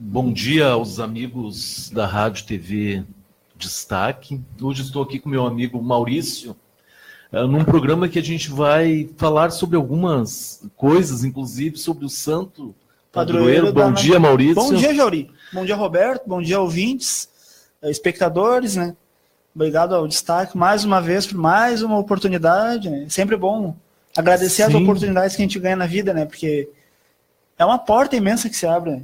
Bom dia aos amigos da Rádio TV Destaque. Hoje estou aqui com meu amigo Maurício, num programa que a gente vai falar sobre algumas coisas, inclusive sobre o Santo Padroeiro. Bom dia, Maurício. Bom dia, Jauri. Bom dia, Roberto. Bom dia, ouvintes, espectadores, né? Obrigado ao Destaque mais uma vez por mais uma oportunidade, né? Sempre bom agradecer as oportunidades que a gente ganha na vida, né? Porque é uma porta imensa que se abre, né?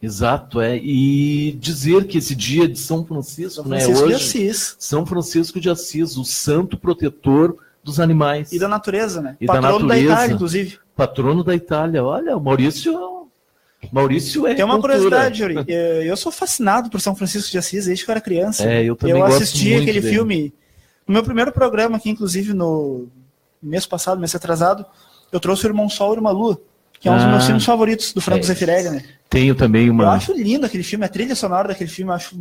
Exato, e dizer que esse dia de São Francisco, né, hoje, de Assis. São Francisco de Assis, o santo protetor dos animais. E da natureza, né? E patrono da Itália, inclusive. Patrono da Itália. Olha, o Maurício é Tem uma cultura. Curiosidade, Yuri. Eu sou fascinado por São Francisco de Assis desde que eu era criança. Eu também eu gosto assisti muito aquele dele. filme no meu primeiro programa aqui, inclusive no mês passado, mês atrasado, eu trouxe o Irmão Sol e Irmã Lua, que é um dos meus filmes favoritos do Franco Zeffirelli, né? Tenho também uma... Eu acho lindo aquele filme, a trilha sonora daquele filme eu acho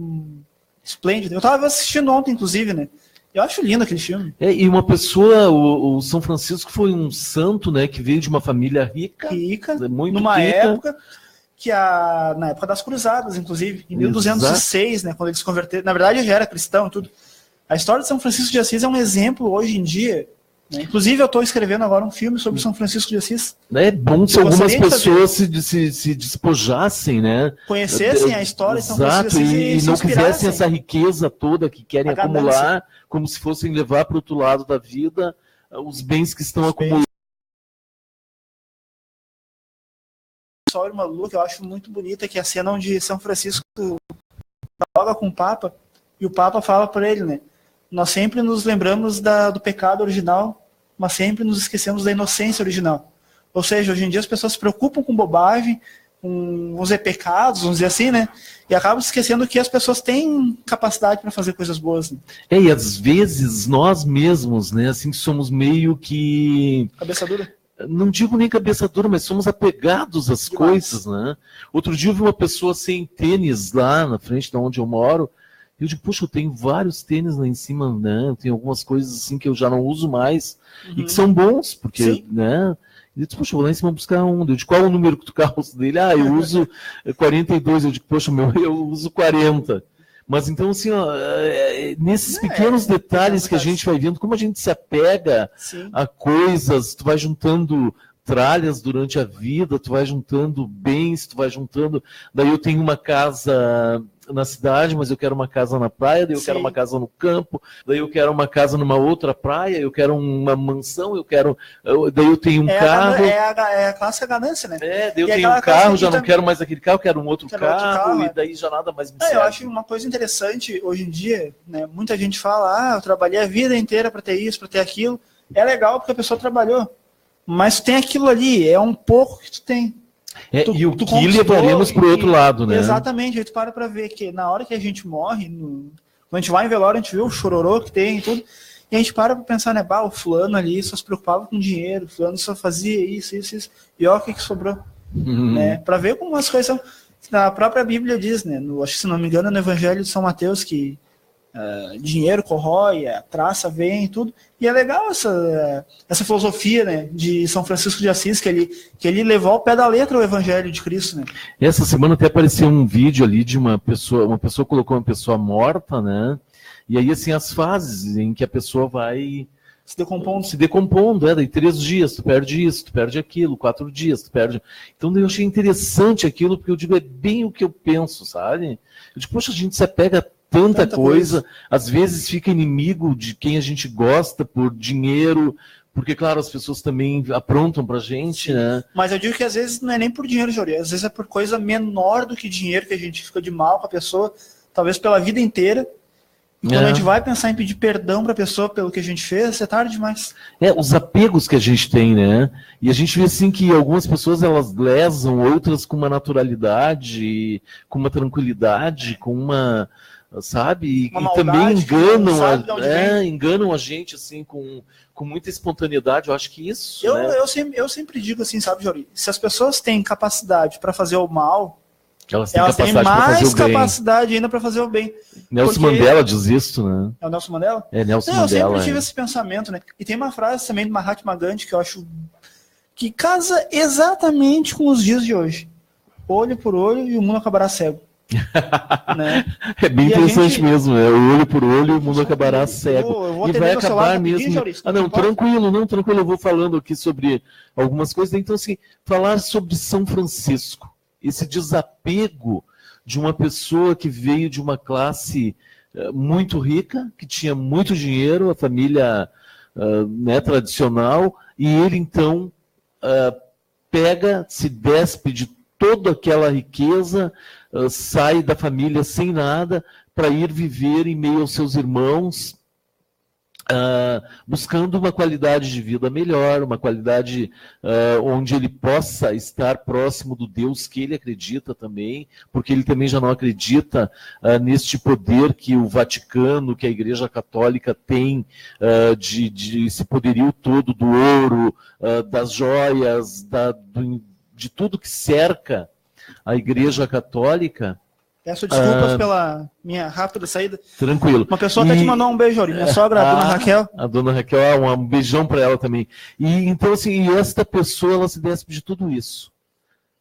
esplêndido. Eu estava assistindo ontem, inclusive, né? Eu acho lindo aquele filme. E uma pessoa, o São Francisco foi um santo, né, que veio de uma família rica, muito numa rica. época na época das Cruzadas, inclusive, em 1206, né, quando eles se converteram. Na verdade, já era cristão e tudo. A história de São Francisco de Assis é um exemplo hoje em dia. Inclusive, eu estou escrevendo agora um filme sobre São Francisco de Assis. É bom se algumas pessoas se despojassem, né? Conhecessem a história de São Francisco de Assis e não quisessem essa riqueza toda que querem acumular, como se fossem levar para o outro lado da vida os bens que estão acumulando. Só uma lua que eu acho muito bonita, que é a cena onde São Francisco joga com o Papa, e o Papa fala para ele, né? Nós sempre nos lembramos do pecado original, mas sempre nos esquecemos da inocência original. Ou seja, hoje em dia as pessoas se preocupam com bobagem, com os pecados, vamos dizer assim, né? E acabam se esquecendo que as pessoas têm capacidade para fazer coisas boas. Né? E às vezes nós mesmos, né, assim, somos meio que... Cabeça dura? Não digo nem cabeça dura, mas somos apegados às coisas, né? Outro dia eu vi uma pessoa sem tênis lá na frente de onde eu moro. Eu digo, puxa, eu tenho vários tênis lá em cima, né? Eu tenho algumas coisas assim que eu já não uso mais e que são bons, porque, né? Eu digo, poxa, eu vou lá em cima buscar um. Eu digo, qual é o número que tu calça dele? Eu uso 42. Eu digo, poxa, eu uso 40. Mas então, assim, ó, nesses pequenos detalhes que a gente vai vendo, como a gente se apega a coisas, tu vai juntando tralhas durante a vida, tu vai juntando bens, tu vai juntando... Daí eu tenho uma casa na cidade, mas eu quero uma casa na praia, daí eu quero uma casa no campo, daí eu quero uma casa numa outra praia, eu quero uma mansão, daí eu tenho um carro... É a clássica ganância, né? Daí eu tenho um carro, já não quero mais aquele carro, quero um outro carro, e daí já nada mais me serve. Eu acho uma coisa interessante, hoje em dia, né, muita gente fala, eu trabalhei a vida inteira para ter isso, para ter aquilo. É legal porque a pessoa trabalhou, mas tu tem aquilo ali, é um pouco que tu tem. E o que levaremos para o outro lado, né? Exatamente, aí tu para ver que na hora que a gente morre, quando a gente vai em velório, a gente vê o chororô que tem e tudo, e a gente para pensar, né, o fulano ali só se preocupava com dinheiro, o fulano só fazia isso, e olha o que sobrou. Né? Para ver como as coisas são. A própria Bíblia diz, né, acho que se não me engano, no Evangelho de São Mateus, que dinheiro corrói, a traça vem e tudo. E é legal essa filosofia, né, de São Francisco de Assis, que ele levou ao pé da letra o Evangelho de Cristo. Né? Essa semana até apareceu um vídeo ali de uma pessoa colocou uma pessoa morta, né? E aí, assim, as fases em que a pessoa vai se decompondo, daí 3 dias, tu perde isso, tu perde aquilo, 4 dias, tu perde... Então, daí eu achei interessante aquilo, porque eu digo, é bem o que eu penso, sabe? Eu digo, poxa, a gente se apega a tanta coisa, às vezes fica inimigo de quem a gente gosta por dinheiro, porque, claro, as pessoas também aprontam pra gente, né? Mas eu digo que às vezes não é nem por dinheiro, Jori, às vezes é por coisa menor do que dinheiro que a gente fica de mal com a pessoa, talvez pela vida inteira. E quando a gente vai pensar em pedir perdão para a pessoa pelo que a gente fez, é tarde demais. Os apegos que a gente tem, né? E a gente vê assim que algumas pessoas elas lesam, outras com uma naturalidade, com uma tranquilidade, com uma, sabe? E também enganam a gente assim com muita espontaneidade. Eu acho que isso. Eu sempre digo assim, sabe, Jori? Se as pessoas têm capacidade para fazer o mal, elas têm mais capacidade ainda para fazer o bem. Nelson Mandela diz isso, né? É o Nelson Mandela? Nelson Mandela. Eu sempre tive esse pensamento, né? E tem uma frase também do Mahatma Gandhi que eu acho que casa exatamente com os dias de hoje. olho por olho e o mundo acabará cego. Né? É bem interessante mesmo, o olho por olho e o mundo acabará cego. E vai acabar mesmo. Tranquilo, eu vou falando aqui sobre algumas coisas. Então, assim, falar sobre São Francisco, esse desapego de uma pessoa que veio de uma classe muito rica, que tinha muito dinheiro, a família tradicional, e ele então pega, se despe de toda aquela riqueza, sai da família sem nada para ir viver em meio aos seus irmãos, buscando uma qualidade de vida melhor, uma qualidade onde ele possa estar próximo do Deus que ele acredita também, porque ele também já não acredita neste poder que o Vaticano, que a Igreja Católica tem, de esse poderio todo do ouro, das joias, de tudo que cerca a Igreja Católica. Peço desculpas pela minha rápida saída. Tranquilo. Uma pessoa até te mandou um beijo, minha sogra, a dona Raquel. A dona Raquel, um beijão para ela também. E então, assim, esta pessoa, ela se despe de tudo isso.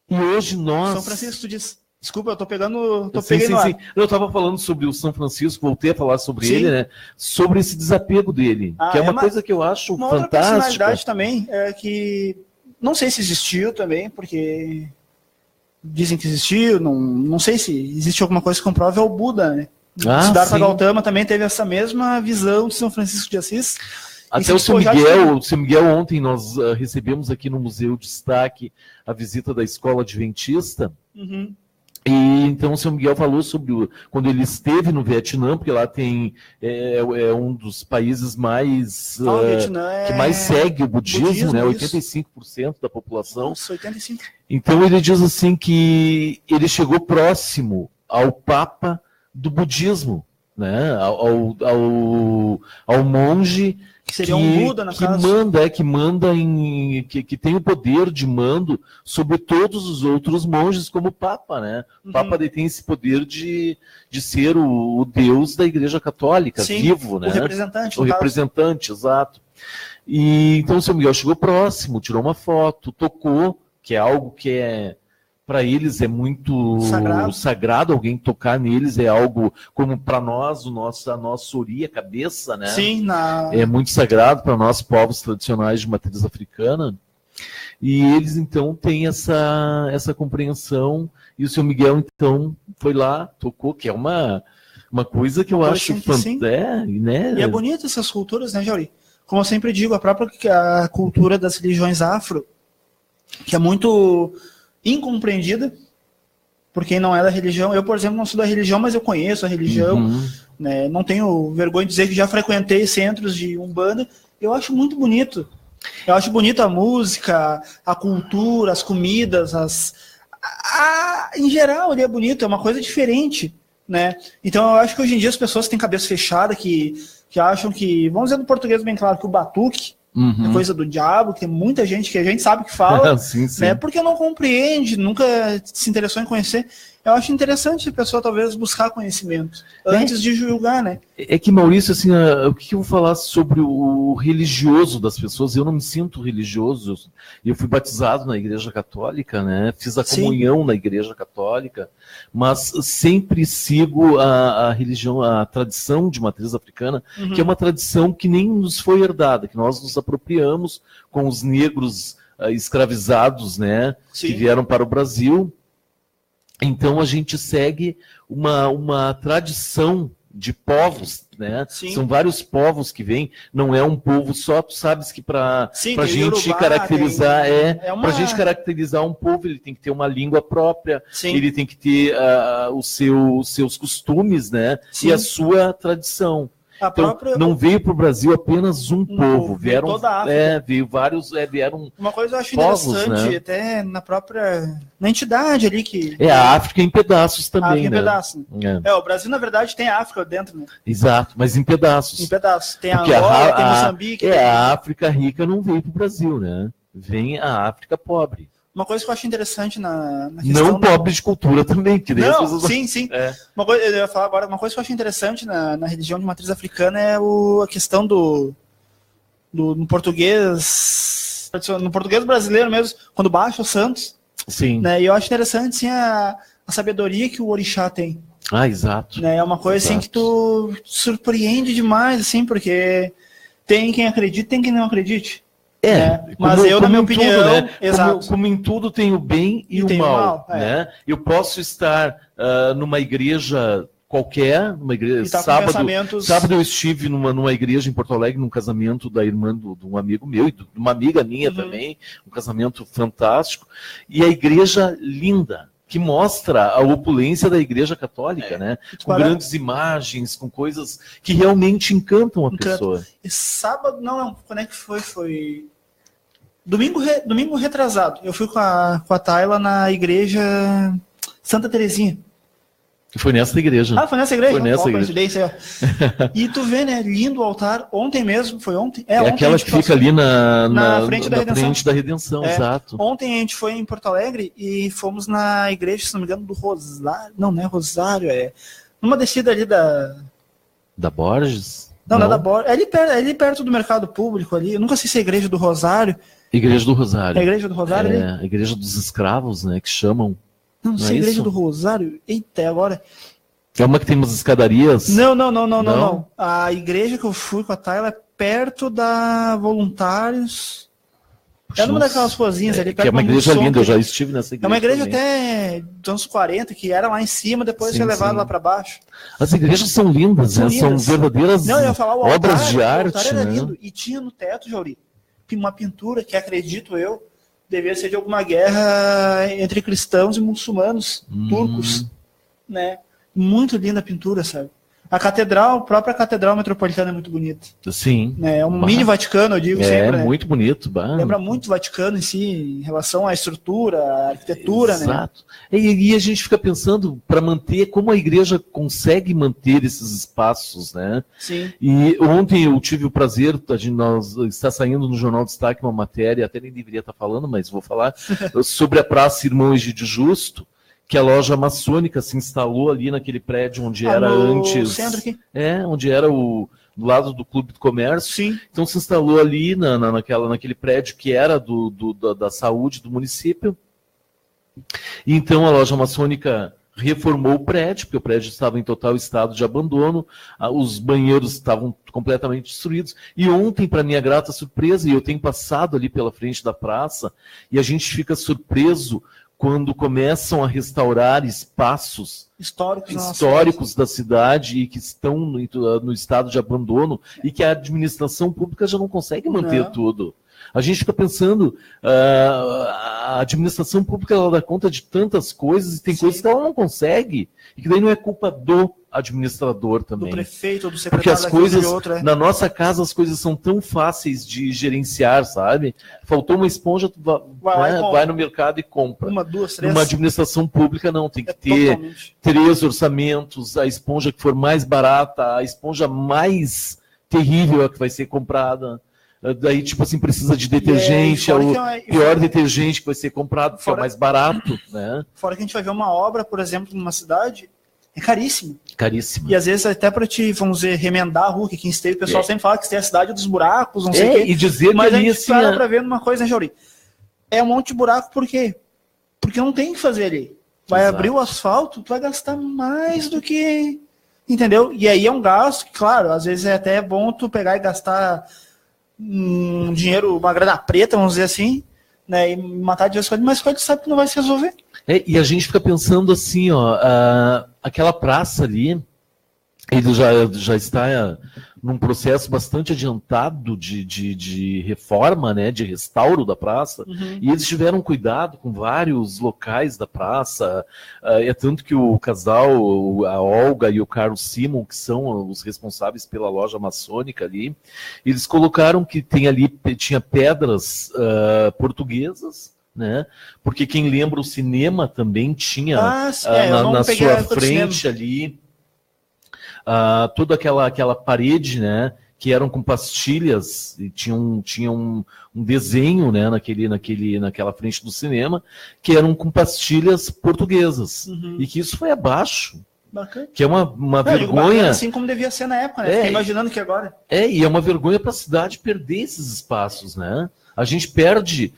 E hoje nós... São Francisco, tu diz... Desculpa, eu tô pegando... Sim. Eu estava falando sobre o São Francisco, voltei a falar sobre ele, né? Sobre esse desapego dele, que é uma coisa que eu acho uma fantástica. Outra personalidade também, que não sei se existiu também, porque... Dizem que existiu, não sei se existe alguma coisa que comprove, é o Buda, né? Siddhartha Gautama também teve essa mesma visão de São Francisco de Assis. Até o seu Miguel, ontem nós recebemos aqui no Museu Destaque a visita da Escola Adventista. Uhum. E então o seu Miguel falou sobre quando ele esteve no Vietnã, porque lá tem um dos países mais que mais segue o budismo, né? 85% da população. Nossa, 85%. Então ele diz assim que ele chegou próximo ao Papa do budismo, né? Ao monge que seria um Buda na casa. Que tem o poder de mando sobre todos os outros monges, como o Papa, né? O Papa tem esse poder de ser o Deus da Igreja Católica, sim, vivo, né? O representante, exato. E então o São Miguel chegou próximo, tirou uma foto, tocou, que é algo que para eles é muito sagrado, alguém tocar neles é algo como para nós, a nossa a cabeça, né? Sim, é muito sagrado para nós, povos tradicionais de matriz africana. E eles, então, têm essa compreensão, e o seu Miguel, então, foi lá, tocou, que é uma coisa que eu acho fantástica, né? E é bonito essas culturas, né, Jauri? Como eu sempre digo, a cultura das religiões afro, que é muito incompreendida por quem não é da religião. Eu, por exemplo, não sou da religião, mas eu conheço a religião, né? Não tenho vergonha de dizer que já frequentei centros de Umbanda. Eu acho muito bonito. Eu acho bonito a música, a cultura, as comidas, em geral ele é bonito, é uma coisa diferente, né? Então eu acho que hoje em dia as pessoas têm cabeça fechada, que acham que, vamos dizer no português bem claro, que o batuque é coisa do diabo, que tem muita gente que a gente sabe que fala, sim. Né, porque não compreende, nunca se interessou em conhecer. Eu acho interessante a pessoa talvez buscar conhecimento antes de julgar, né? É que, Maurício, assim, o que eu vou falar sobre o religioso das pessoas? Eu não me sinto religioso. Eu fui batizado na Igreja Católica, né? Fiz a comunhão na Igreja Católica, mas sempre sigo a religião, a tradição de matriz africana, que é uma tradição que nem nos foi herdada, que nós nos apropriamos com os negros escravizados, né? Que vieram para o Brasil. Então a gente segue uma tradição de povos, né? São vários povos que vêm, não é um povo só. Tu sabes que para a gente caracterizar para gente caracterizar um povo, ele tem que ter uma língua própria, ele tem que ter os seus costumes, né? E a sua tradição. Então, não veio para o Brasil apenas um povo, vieram toda a África. Veio vários, vieram uma coisa eu acho povos, interessante, né? Até na entidade ali que... a África em pedaços também, África em pedaços. O Brasil, na verdade, tem a África dentro, né? Exato, mas em pedaços. Em pedaços. Tem a Angola, tem Moçambique. A África rica não veio para o Brasil, né? Vem a África pobre. Uma coisa que eu acho interessante na questão... Não pobre de cultura também. Que sim. Uma coisa, eu ia falar agora, uma coisa que eu acho interessante na religião de matriz africana é a questão no português brasileiro mesmo, quando baixa os santos, Sim. Né? E eu acho interessante, assim, a sabedoria que o orixá tem. Ah, exato. Né? É uma coisa, assim, que tu surpreende demais, assim, porque tem quem acredite, tem quem não acredite. Né? Mas eu, na minha opinião, tudo, né? exato. Como em tudo tem o bem e o tem mal, o mal, né? Eu posso estar numa igreja qualquer, numa igreja, tá sábado eu estive numa igreja em Porto Alegre, num casamento da irmã de um amigo meu e de uma amiga minha também, um casamento fantástico, e a igreja linda, que mostra a opulência da igreja católica, né? Com grandes imagens, com coisas que realmente encantam a pessoa. E sábado, não, quando é que foi? Foi domingo retrasado. Eu fui com a Tayla na igreja Santa Terezinha. Foi nessa igreja. Ah, foi nessa igreja? Foi nessa igreja. E tu vê, né? Lindo o altar. Ontem mesmo, foi ontem. É ontem aquela que fica ali na frente da Redenção, exato. Ontem a gente foi em Porto Alegre e fomos na igreja, se não me engano, do Rosário. Não é Rosário, é numa descida ali da Borges? Não é da Borges. É ali perto do mercado público ali. Eu nunca sei se é a igreja do Rosário. Igreja do Rosário. É a igreja do Rosário ali? É, a igreja dos escravos, né? Que chamam. Não sei, igreja do Rosário. Eita, agora. É uma que tem umas escadarias? Não. A igreja que eu fui com a Tayla é perto da Voluntários. É numa daquelas ruazinhas ali. Que é uma igreja linda, eu já estive nessa igreja. É uma igreja também. Até dos anos 40, que era lá em cima, depois foi levado lá para baixo. As igrejas são lindas, né? São verdadeiras obras de arte. O altar era lindo. E tinha no teto, Jauri, uma pintura que, acredito eu, devia ser de alguma guerra entre cristãos e muçulmanos, turcos, né? Muito linda a pintura, sabe? A própria Catedral Metropolitana é muito bonita. Sim. Né? É um mini Vaticano, eu digo sempre. É, muito bonito. Lembra muito o Vaticano em si, em relação à estrutura, à arquitetura, Exato. Né? E a gente fica pensando para manter, como a igreja consegue manter esses espaços, né? Sim. E ontem eu tive o prazer, está saindo no Jornal Destaque uma matéria, até nem deveria estar falando, mas vou falar, sobre a Praça Irmão Egídio Justo, que a loja maçônica se instalou ali naquele prédio onde era antes... centro aqui. Onde era do lado do Clube do Comércio. Sim. Então se instalou ali naquele prédio que era da saúde do município. E então a loja maçônica reformou o prédio, porque o prédio estava em total estado de abandono, os banheiros estavam completamente destruídos. E ontem, para minha grata surpresa, e eu tenho passado ali pela frente da praça, e a gente fica surpreso quando começam a restaurar espaços históricos da cidade e que estão no estado de abandono e que a administração pública já não consegue manter tudo. A gente fica pensando, a administração pública ela dá conta de tantas coisas e tem coisas que ela não consegue, e que daí não é culpa do administrador também. Do prefeito ou do secretário. Porque as coisas, na nossa casa, as coisas são tão fáceis de gerenciar, sabe? Faltou uma esponja, tu vai no mercado e compra. Uma, duas, três. Numa administração pública, não. Tem que ter 3 orçamentos, a esponja que for mais barata, a esponja mais terrível é a que vai ser comprada. Daí, tipo assim, precisa de detergente, é o pior detergente que vai ser comprado, porque é o mais barato, né? Fora que a gente vai ver uma obra, por exemplo, numa cidade, é caríssimo. Caríssimo. E às vezes até para te, vamos dizer, remendar a rua, que quem esteve, o pessoal sempre fala que tem a cidade dos buracos, não sei o quê. E dizer mas que a gente assim, para pra ver uma coisa, né, Jauri? É um monte de buraco, por quê? Porque não tem o que fazer ali. Vai abrir o asfalto, tu vai gastar mais do que... Entendeu? E aí é um gasto que, claro, às vezes é até bom tu pegar e gastar um dinheiro, uma grana preta, vamos dizer assim, né, e matar de coisas, mas tu sabe que não vai se resolver. E a gente fica pensando assim, ó, aquela praça ali, ele já está num processo bastante adiantado de reforma, né, de restauro da praça, e eles tiveram cuidado com vários locais da praça, é tanto que o casal, a Olga e o Carlos Simon, que são os responsáveis pela loja maçônica ali, eles colocaram que tinha pedras portuguesas, né? Porque quem lembra o cinema também tinha na sua frente ali toda aquela parede, né, que eram com pastilhas e tinha um desenho, né, naquela frente do cinema, que eram com pastilhas portuguesas, e que isso foi abaixo. Bacana. Que é uma vergonha. Assim como devia ser na época, né? Fiquei imaginando que agora. E é uma vergonha para a cidade perder esses espaços, né? A gente perde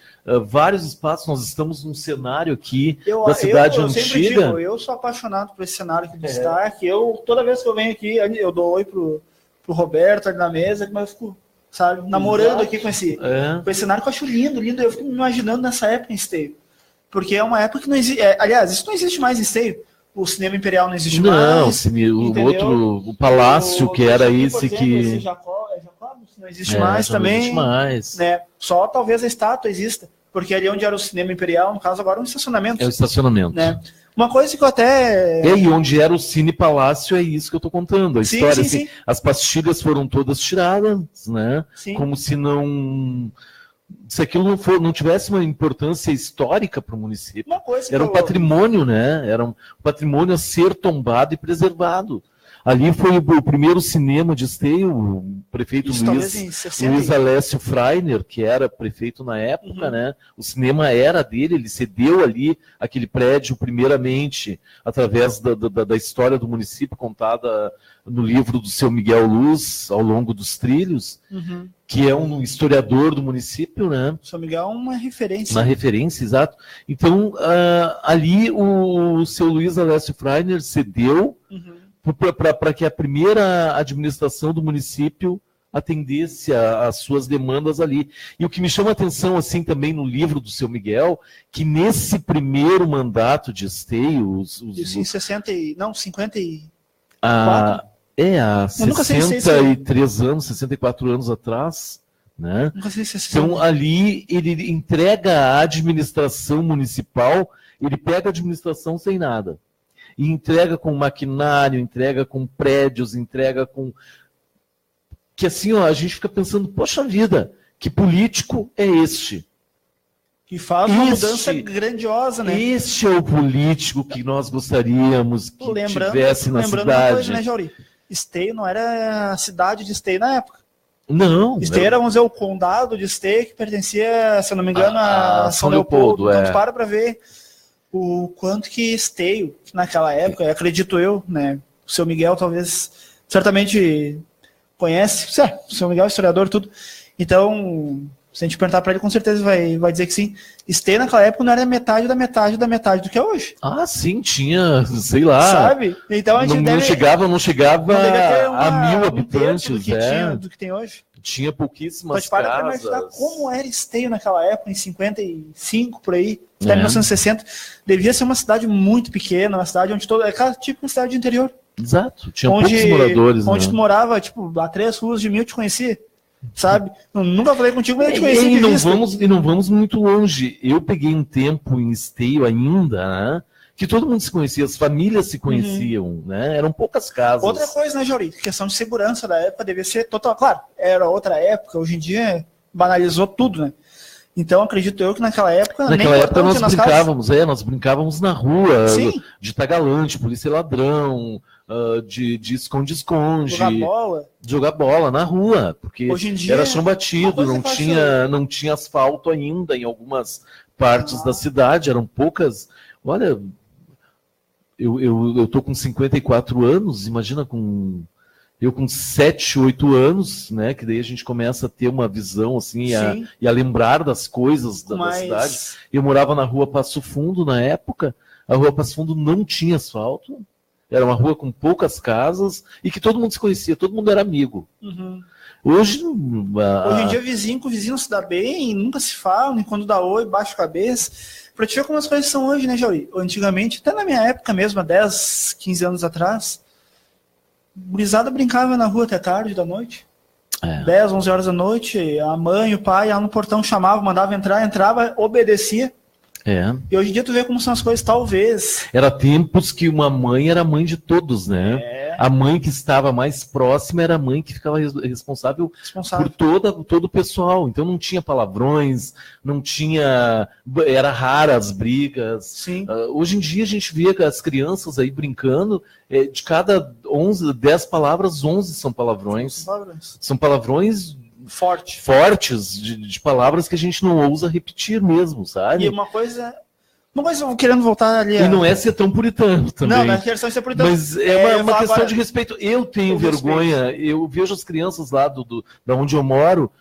vários espaços. Nós estamos num cenário aqui da cidade eu antiga. Sempre digo, eu sou apaixonado por esse cenário que destaque. Toda vez que eu venho aqui, eu dou oi pro Roberto ali na mesa, mas eu fico, sabe, namorando aqui com esse cenário que eu acho lindo. Eu fico me imaginando nessa época em Esteio. Porque é uma época que não existe. Aliás, isso não existe mais em Esteio. O Cinema Imperial não existe mais. Não, o Palácio, que era esse que. Esse Jacó, não existe mais também. Não existe mais. Né? Só talvez a estátua exista. Porque ali onde era o Cinema Imperial, no caso, agora é um estacionamento. É o estacionamento. Né? Uma coisa que eu até. E onde era o Cine Palácio, é isso que eu estou contando. A história, assim, as pastilhas foram todas tiradas, né? Sim. Como se não. Se aquilo não tivesse uma importância histórica para o município. Era um patrimônio, né? Era um patrimônio a ser tombado e preservado. Ali foi o primeiro cinema de Esteio, o prefeito Luiz Alessio Freiner, que era prefeito na época, né? O cinema era dele, ele cedeu ali aquele prédio, primeiramente, através da história do município, contada no livro do seu Miguel Luz, Ao Longo dos Trilhos, que é um historiador do município, né? O seu Miguel é uma referência. Uma referência, exato. Então, ali o seu Luiz Alessio Freiner cedeu para que a primeira administração do município atendesse às suas demandas ali. E o que me chama a atenção, assim, também no livro do seu Miguel, que nesse primeiro mandato de Esteio... Isso em 54? Há 63 anos, 64 anos atrás, né? Então, ali, ele entrega a administração municipal, ele pega a administração sem nada. E entrega com maquinário, entrega com prédios, entrega com... Que assim, ó, a gente fica pensando, poxa vida, que político é este? Que faz uma mudança grandiosa, né? Este é o político que nós gostaríamos que tivesse na cidade. Uma coisa, né, Jauri? Esteio não era a cidade de Esteio na época. Não. Esteio era, vamos dizer, o condado de Esteio, que pertencia, se eu não me engano, a São Leopoldo. Então, para ver o quanto que Esteio, naquela época, acredito eu, né? O seu Miguel talvez, certamente conhece, o seu Miguel é historiador, tudo. Então, se a gente perguntar para ele, com certeza vai dizer que sim. Esteio naquela época não era metade da metade da metade do que é hoje. Ah, sim, tinha, sei lá. Sabe? Então a gente não chegava a 1.000 habitantes, do que tem hoje. Tinha pouquíssimas casas. Para imaginar como era Esteio naquela época, em 55, por aí, até 1960. Devia ser uma cidade muito pequena, uma cidade onde todo... É aquela típica cidade de interior. Exato, tinha poucos moradores. Onde tu morava, tipo, a 3 ruas de mim eu te conhecia, sabe? Nunca falei contigo, mas eu te conheci de vista. E não vamos muito longe. Eu peguei um tempo em Esteio ainda, né? Que todo mundo se conhecia, as famílias se conheciam, né? Eram poucas casas. Outra coisa, né, Jauri? Questão de segurança da época devia ser total. Claro, era outra época, hoje em dia banalizou tudo, né? Então, acredito eu que naquela época... Naquela época nós brincávamos na rua, de tagalante, polícia e ladrão, de esconde-esconde. Jogar bola na rua, porque hoje em dia, era chão batido, não tinha asfalto ainda em algumas partes da cidade, eram poucas... Olha, eu tô com 54 anos, imagina eu com 7, 8 anos, né? Que daí a gente começa a ter uma visão assim e a lembrar das coisas da cidade. Eu morava na rua Passo Fundo na época. A rua Passo Fundo não tinha asfalto. Era uma rua com poucas casas e que todo mundo se conhecia, todo mundo era amigo. Hoje em dia vizinho com vizinho se dá bem, nunca se fala, nem quando dá oi, baixa a cabeça. Pra te ver como as coisas são hoje, né, Jauri? Antigamente, até na minha época mesmo, há 10, 15 anos atrás, gurizada brincava na rua até tarde da noite. 10, 11 horas da noite, a mãe, o pai, lá no portão chamava, mandava entrar, entrava, obedecia. E hoje em dia tu vê como são as coisas, talvez. Era tempos que uma mãe era mãe de todos, né? A mãe que estava mais próxima era a mãe que ficava responsável por todo o pessoal. Então não tinha palavrões, não tinha... Era rara as brigas. Hoje em dia a gente vê as crianças aí brincando, de cada 10 palavras, 11 são palavrões. São palavrões... fortes de palavras que a gente não ousa repetir mesmo, sabe? E uma coisa eu querendo voltar ali... E não é ser tão puritano também. Não é questão de ser puritano. Mas é uma questão agora de respeito. Eu tenho vergonha, eu vejo as crianças lá da onde eu moro,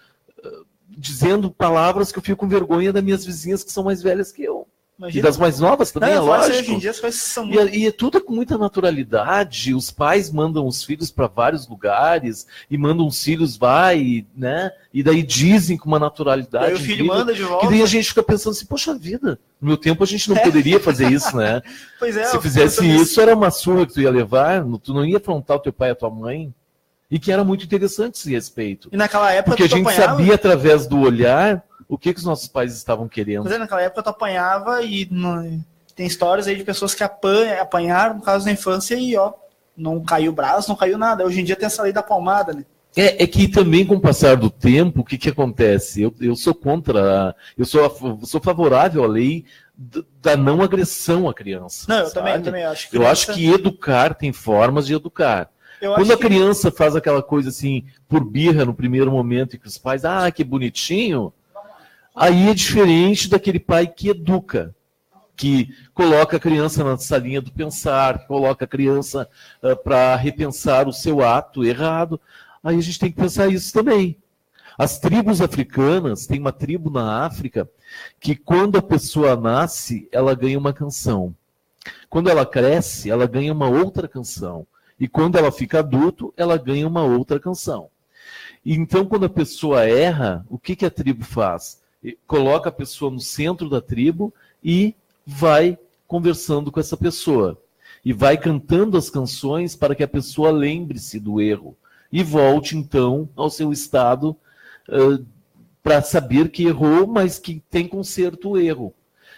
dizendo palavras que eu fico com vergonha das minhas vizinhas que são mais velhas que eu. Imagina. E das mais novas também, Não, é lógico. hoje em dia as coisas são E é tudo com muita naturalidade. Os pais mandam os filhos para vários lugares e mandam os filhos, vai, né? E daí dizem com uma naturalidade. Aí o filho manda de volta. E daí a gente fica pensando assim, poxa vida, no meu tempo a gente não poderia fazer isso, né? Pois é, se fizesse isso, era uma surra que tu ia levar, tu não ia afrontar o teu pai e a tua mãe. E que era muito interessante esse respeito. E naquela época porque a gente sabia através do olhar o que os nossos pais estavam querendo. Pois é, naquela época tu apanhava e tem histórias aí de pessoas que apanharam no caso da infância e ó, não caiu o braço, não caiu nada. Hoje em dia tem essa lei da palmada, né? É que também com o passar do tempo, o que acontece? Eu sou contra, eu sou favorável à lei da não agressão à criança. Não, eu também acho que eu acho que educar tem formas de educar. Quando a criança faz aquela coisa assim, por birra no primeiro momento, e que os pais, que bonitinho, aí é diferente daquele pai que educa, que coloca a criança na salinha do pensar, que coloca a criança para repensar o seu ato errado. Aí a gente tem que pensar isso também. As tribos africanas, tem uma tribo na África, que quando a pessoa nasce, ela ganha uma canção. Quando ela cresce, ela ganha uma outra canção. E quando ela fica adulto, ela ganha uma outra canção. E então, quando a pessoa erra, o que a tribo faz? Coloca a pessoa no centro da tribo e vai conversando com essa pessoa. E vai cantando as canções para que a pessoa lembre-se do erro. E volte, então, ao seu estado para saber que errou, mas que tem conserto o erro.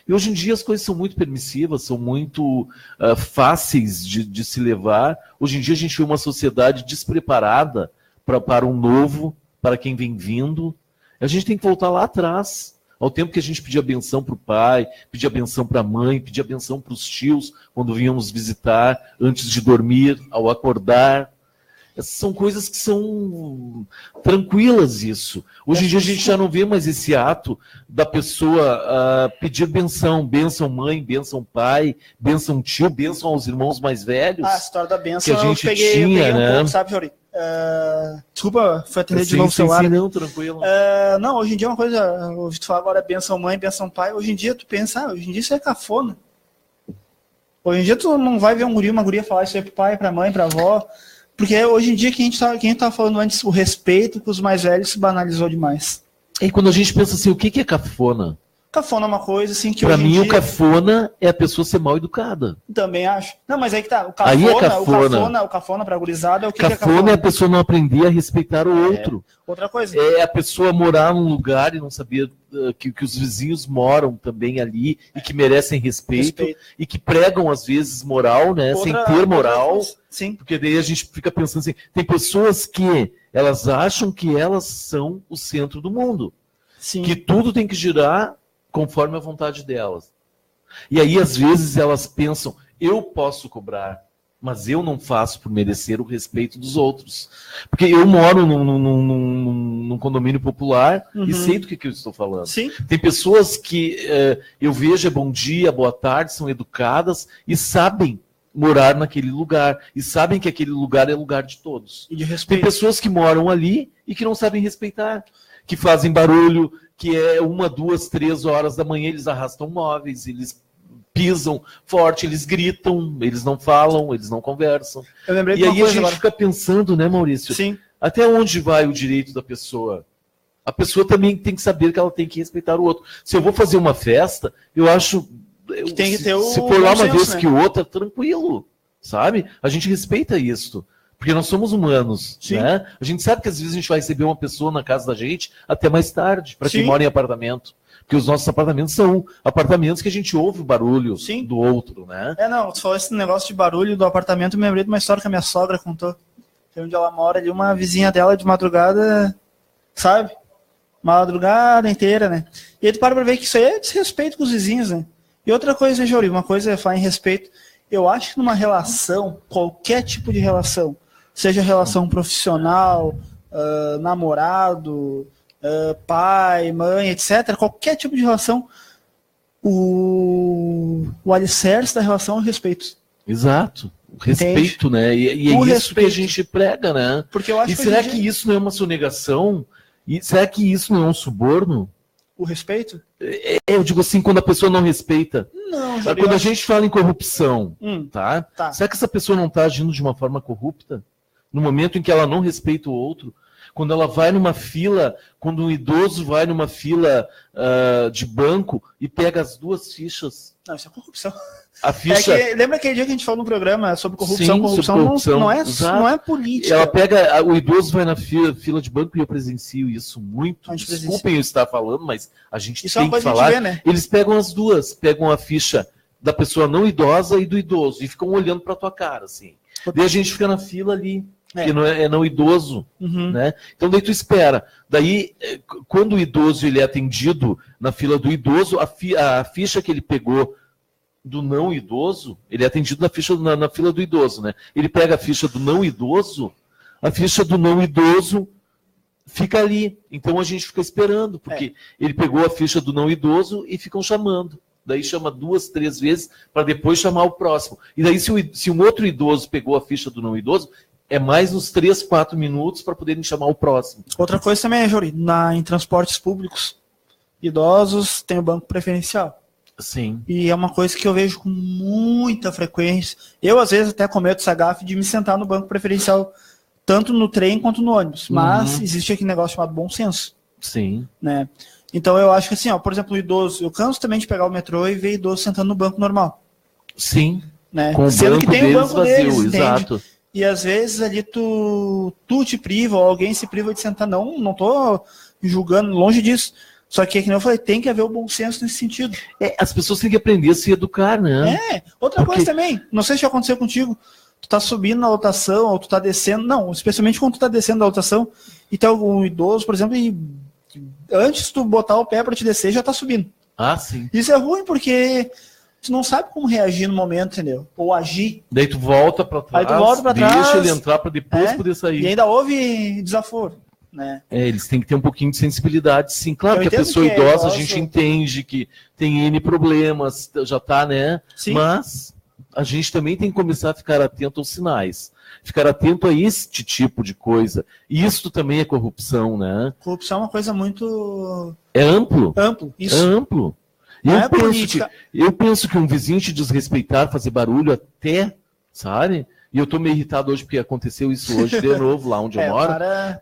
E hoje em dia as coisas são muito permissivas, são muito fáceis de se levar. Hoje em dia a gente vê uma sociedade despreparada para um novo, para quem vem vindo. A gente tem que voltar lá atrás, ao tempo que a gente pedia benção para o pai, pedia benção para a mãe, pedia benção para os tios, quando vinham nos visitar, antes de dormir, ao acordar. Essas são coisas que são tranquilas, isso. Hoje em dia a gente já não vê mais esse ato da pessoa pedir benção. Benção mãe, benção pai, benção tio, benção aos irmãos mais velhos. A história da benção que a gente eu peguei né? um pouco, sabe, Jori? Desculpa, foi atender de novo o celular. Sim, não, tranquilo. Não, hoje em dia é uma coisa, eu ouvi tu falar agora benção mãe, benção pai. Hoje em dia tu pensa, hoje em dia isso é cafona. Hoje em dia tu não vai ver uma guria falar isso aí pro pai, pra mãe, pra avó. Porque hoje em dia, quem a gente estava falando antes, o respeito com os mais velhos se banalizou demais. E quando a gente pensa assim, o que é cafona? Cafona é uma coisa assim que pra hoje mim, em dia... o cafona é a pessoa ser mal educada. Também acho. Não, mas aí que tá. O cafona, aí é cafona. O cafona pra gurizada é o que cafona é cafona. É a pessoa não aprender a respeitar o outro. Outra coisa. É a pessoa morar num lugar e não saber que os vizinhos moram também ali e que merecem respeito. E que pregam, às vezes, moral, né? Sem ter moral. Sim. Porque daí a gente fica pensando assim, tem pessoas que elas acham que elas são o centro do mundo. Sim. Que tudo tem que girar conforme a vontade delas. E aí, às vezes, elas pensam, eu posso cobrar, mas eu não faço por merecer o respeito dos outros. Porque eu moro num condomínio popular e sei do que eu estou falando. Sim. Tem pessoas que eu vejo bom dia, boa tarde, são educadas e sabem morar naquele lugar. E sabem que aquele lugar é lugar de todos. E de respeito. Tem pessoas que moram ali e que não sabem respeitar. Que fazem barulho, que é 1, 2, 3 horas da manhã, eles arrastam móveis, eles pisam forte, eles gritam, eles não falam, eles não conversam. Eu lembrei e aí a gente fica pensando, né, Maurício? Sim. Até onde vai o direito da pessoa? A pessoa também tem que saber que ela tem que respeitar o outro. Se eu vou fazer uma festa, eu acho... tem que ter se for lá uma vez que outra, tranquilo, sabe? A gente respeita isso. Porque nós somos humanos, né? A gente sabe que às vezes a gente vai receber uma pessoa na casa da gente até mais tarde, para quem mora em apartamento. Porque os nossos apartamentos são apartamentos que a gente ouve o barulho do outro, né? Não, tu falou esse negócio de barulho do apartamento, eu me lembrei de uma história que a minha sogra contou. Onde ela mora ali, uma vizinha dela de madrugada, sabe? Madrugada inteira, né? E aí tu para pra ver que isso aí é desrespeito com os vizinhos, né? E outra coisa, né, Jauri? Uma coisa é falar em respeito. Eu acho que numa relação, qualquer tipo de relação, seja relação profissional, namorado, pai, mãe, etc., qualquer tipo de relação, o alicerce da relação é o respeito. Exato. O respeito, entende? Né? E é isso que a gente prega, né? Porque eu acho e será que isso não é uma sonegação E será que isso não é um suborno? O respeito? Eu digo assim, quando a pessoa não respeita. Não, Quando a gente fala em corrupção, tá. Será que essa pessoa não está agindo de uma forma corrupta? No momento em que ela não respeita o outro? Quando ela vai numa fila, quando um idoso vai numa fila de banco e pega as 2 fichas. Não, isso é corrupção. A ficha... lembra aquele dia que a gente falou no programa sobre corrupção? Sim, corrupção, sobre corrupção. Não é política. Ela pega, o idoso vai na fila de banco e eu presencio isso muito. Desculpem eu estar falando, mas a gente isso tem que falar. Vê, né? Eles pegam as 2, pegam a ficha da pessoa não idosa e do idoso e ficam olhando para tua cara, assim. Daí a gente fica na fila ali. Que não é não idoso, né? Então daí tu espera. Daí, quando o idoso ele é atendido na fila do idoso, a ficha que ele pegou do não idoso, ele é atendido na fila do idoso, né? Ele pega a ficha do não idoso, a ficha do não idoso fica ali. Então a gente fica esperando, porque ele pegou a ficha do não idoso e ficam chamando. Daí chama 2, 3 vezes para depois chamar o próximo. E daí se um outro idoso pegou a ficha do não idoso, é mais uns 3, 4 minutos para poderem chamar o próximo. Outra coisa também, Jori, em transportes públicos, idosos têm o banco preferencial. Sim. E é uma coisa que eu vejo com muita frequência. Eu, às vezes, até cometo essa gafe de me sentar no banco preferencial, tanto no trem quanto no ônibus. Mas existe aquele negócio chamado bom senso. Sim. Né? Então eu acho que assim, por exemplo, o idoso, eu canso também de pegar o metrô e ver idoso sentando no banco normal. Sim. Né? Com sendo o que tem o banco vazio, deles, exato. Entende? E às vezes ali tu te priva, ou alguém se priva de sentar. Não tô julgando, longe disso. Só que, como eu falei, tem que haver o bom senso nesse sentido. As pessoas têm que aprender a se educar, né? Outra coisa também, não sei se já aconteceu contigo, tu tá subindo na lotação, ou tu tá descendo, não, especialmente quando tu tá descendo da lotação, e tem algum idoso, por exemplo, e antes tu botar o pé para te descer, já tá subindo. Ah, sim. Isso é ruim, porque tu não sabe como reagir no momento, entendeu? Ou agir. Daí tu volta para trás, deixa ele entrar para depois poder sair. E ainda houve desaforo, né? Eles têm que ter um pouquinho de sensibilidade, sim. Claro que a pessoa idosa, a gente entende que tem N problemas, já tá, né? Sim. Mas a gente também tem que começar a ficar atento aos sinais. Ficar atento a este tipo de coisa. Isso também é corrupção, né? Corrupção é uma coisa muito... É amplo. Isso. É amplo. Eu penso que um vizinho te desrespeitar, fazer barulho até, sabe? E eu tô meio irritado hoje porque aconteceu isso hoje de novo lá onde eu moro.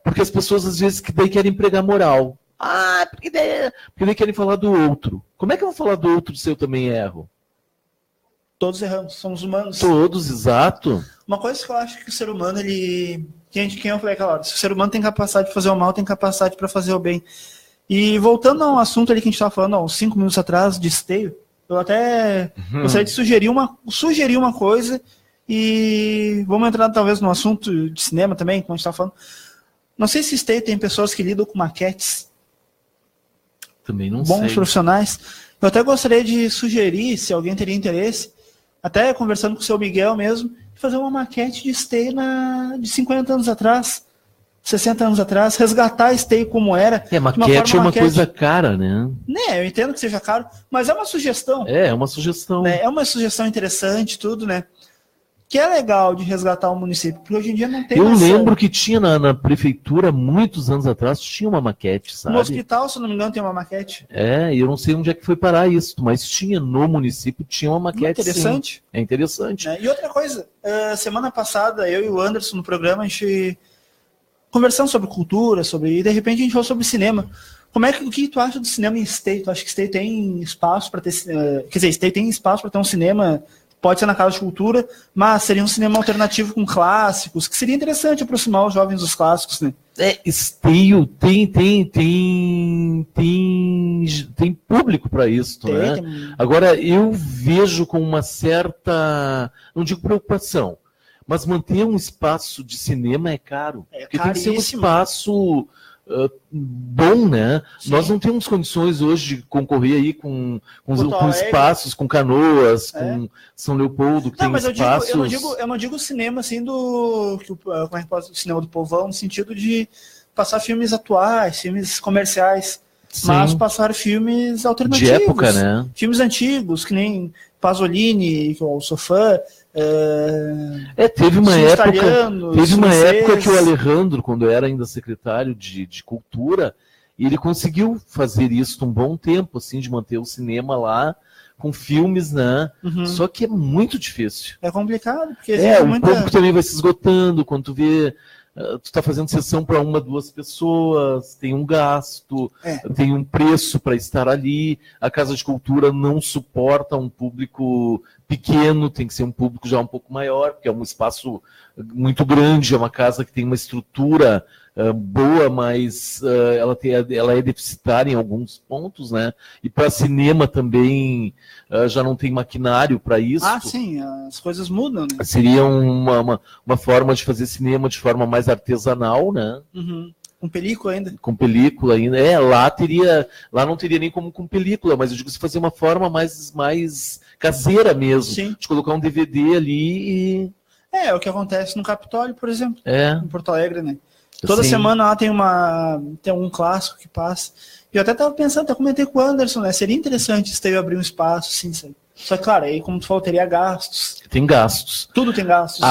Porque as pessoas às vezes daí querem pregar moral. Porque daí querem falar do outro. Como é que eu vou falar do outro se eu também erro? Todos erramos, somos humanos. Todos, exato. Uma coisa que eu acho que o ser humano, ele... Quem eu falei aquela hora, se o ser humano tem capacidade de fazer o mal, tem capacidade para fazer o bem. E voltando a um assunto ali que a gente estava falando, uns 5 minutos atrás, de esteio, eu até gostaria de sugerir uma coisa, e vamos entrar talvez no assunto de cinema também, como a gente estava falando. Não sei se esteio tem pessoas que lidam com maquetes. Também não sei. Bons profissionais. Eu até gostaria de sugerir, se alguém teria interesse, até conversando com o seu Miguel mesmo, de fazer uma maquete de esteio de 50 anos atrás. 60 anos atrás, resgatar a esteio como era. Maquete é uma coisa cara, né? Eu entendo que seja caro, mas é uma sugestão. É uma sugestão. É uma sugestão interessante, tudo, né? Que é legal de resgatar o município, porque hoje em dia não tem Eu lembro que tinha na prefeitura, muitos anos atrás, tinha uma maquete, sabe? No hospital, se não me engano, tem uma maquete. E eu não sei onde é que foi parar isso, mas tinha no município, tinha uma maquete. Interessante. Sim. É interessante. E outra coisa, semana passada, eu e o Anderson no programa, a gente conversando sobre cultura, e de repente a gente falou sobre cinema. O que tu acha do cinema em esteio? Tu acha que esteio tem espaço para ter... quer dizer, esteio tem espaço para ter um cinema, pode ser na Casa de Cultura, mas seria um cinema alternativo com clássicos, que seria interessante aproximar os jovens dos clássicos, né? Esteio tem público para isso, né? Agora, eu vejo com uma certa, não digo preocupação, mas manter um espaço de cinema é caro. Porque tem que ser um espaço bom, né? Sim. Nós não temos condições hoje de concorrer aí com espaços, com Canoas, com São Leopoldo, que tem espaços... Eu não digo cinema assim como é que pode, o cinema do povão, no sentido de passar filmes atuais, filmes comerciais. mas passaram filmes alternativos. De época, né? Filmes antigos, que nem Pasolini, que eu sou fã. Teve uma época que o Alejandro, quando era ainda secretário de Cultura, ele conseguiu fazer isso um bom tempo, assim, de manter o cinema lá com filmes, né? Uhum. Só que é muito difícil. É complicado, porque o público também vai se esgotando, quando tu vê, tu está fazendo sessão para 1, 2 pessoas, tem um gasto, tem um preço para estar ali, a Casa de Cultura não suporta um público pequeno, tem que ser um público já um pouco maior, porque é um espaço muito grande, é uma casa que tem uma estrutura boa, mas ela é deficitária em alguns pontos, né? E para cinema também já não tem maquinário para isso. Ah, sim, as coisas mudam, né? Seria uma forma de fazer cinema de forma mais artesanal, né? Uhum. Com película ainda. Com película ainda. Lá não teria nem como com película, mas eu digo se fazer uma forma mais caseira mesmo. Sim. De colocar um DVD ali e... É o que acontece no Capitólio, por exemplo. Em Porto Alegre, né? Toda semana lá tem um clássico que passa. E eu até estava pensando, até comentei com o Anderson, né? Seria interessante se eu abrir um espaço, assim, sabe? Só que, claro, aí como tu falou, teria gastos. Tem gastos. Tudo tem gastos. A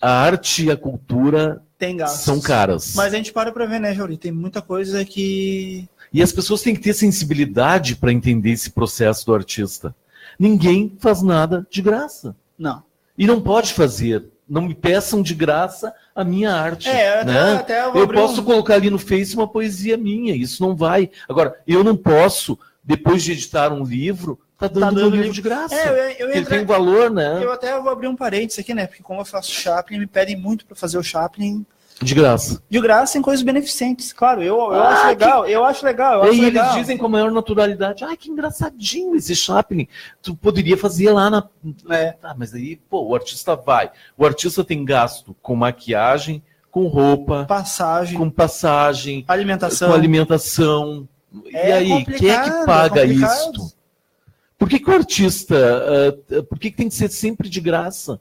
arte e a cultura tem gastos. São caras. Mas a gente para ver, né, Jauri? Tem muita coisa que... E as pessoas têm que ter sensibilidade para entender esse processo do artista. Ninguém faz nada de graça. Não. E não pode fazer. Não me peçam de graça a minha arte. Né? Eu posso colocar ali no Face uma poesia minha, isso não vai. Agora, eu não posso, depois de editar um livro, dando meu livro de graça. Ele tem valor, né? Eu até vou abrir um parênteses aqui, né? Porque como eu faço Chaplin, me pedem muito para fazer o Chaplin. De graça. De graça em coisas beneficentes. Claro, eu acho legal. Eu acho legal. Eles dizem com a maior naturalidade, que engraçadinho esse Chaplin. Tu poderia fazer lá na... mas aí, o artista vai. O artista tem gasto com maquiagem, com roupa, com passagem, alimentação. Com alimentação. E aí, quem é que paga isto? Por que o artista... por que tem que ser sempre de graça?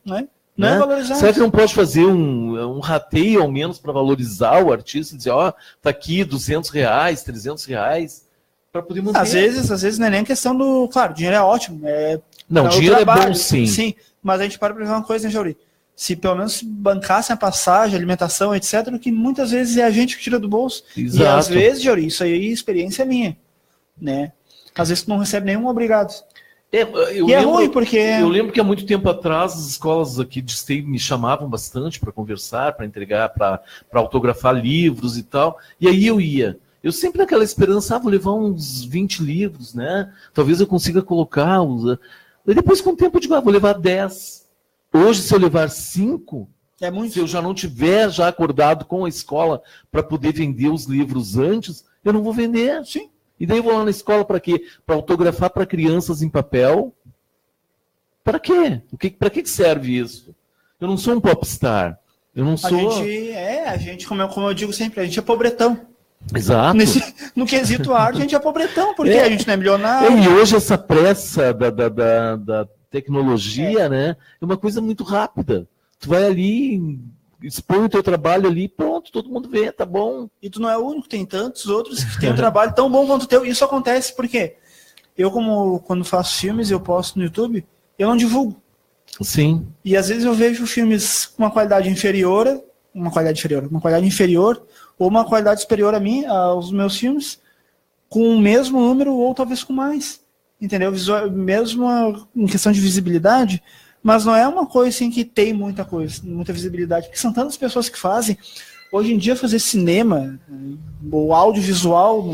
Não é valorizado. Será que não pode fazer um rateio, ao menos, para valorizar o artista e dizer, tá aqui R$200, R$300, para poder manter? Às vezes não é nem questão do... Claro, dinheiro é ótimo. Não, dinheiro é bom, sim. Sim, mas a gente para ver uma coisa, né, Jauri? Se pelo menos bancassem a passagem, alimentação, etc., que muitas vezes é a gente que tira do bolso. Exato. E às vezes, Jauri, isso aí é experiência minha, né? Às vezes tu não recebe nenhum obrigado. Ruim, porque... Eu lembro que há muito tempo atrás as escolas aqui de Esteio me chamavam bastante para conversar, para entregar, para autografar livros e tal, e aí eu ia. Eu sempre naquela esperança, vou levar uns 20 livros, né? Talvez eu consiga colocar. E depois, com o tempo, eu digo, vou levar 10. Hoje, se eu levar 5, se eu já não tiver já acordado com a escola para poder vender os livros antes, eu não vou vender. Sim. E daí eu vou lá na escola para quê? Para autografar para crianças em papel? Para quê? Para que serve isso? Eu não sou um popstar. Eu não sou... A gente, como eu digo sempre, a gente é pobretão. Exato. No quesito arte, a gente é pobretão, porque a gente não é milionário. E hoje essa pressa da tecnologia, né, é uma coisa muito rápida. Tu vai ali... expõe o teu trabalho ali, pronto, todo mundo vê, tá bom. E tu não é o único, tem tantos outros que têm um trabalho tão bom quanto o teu. Isso acontece porque eu, quando faço filmes, eu posto no YouTube, eu não divulgo. Sim. E às vezes eu vejo filmes com uma qualidade inferior, ou uma qualidade superior a mim, aos meus filmes, com o mesmo número ou talvez com mais. Entendeu? Mesmo em questão de visibilidade, mas não é uma coisa assim que tem muita visibilidade, porque são tantas pessoas que fazem. Hoje em dia, fazer cinema, o audiovisual,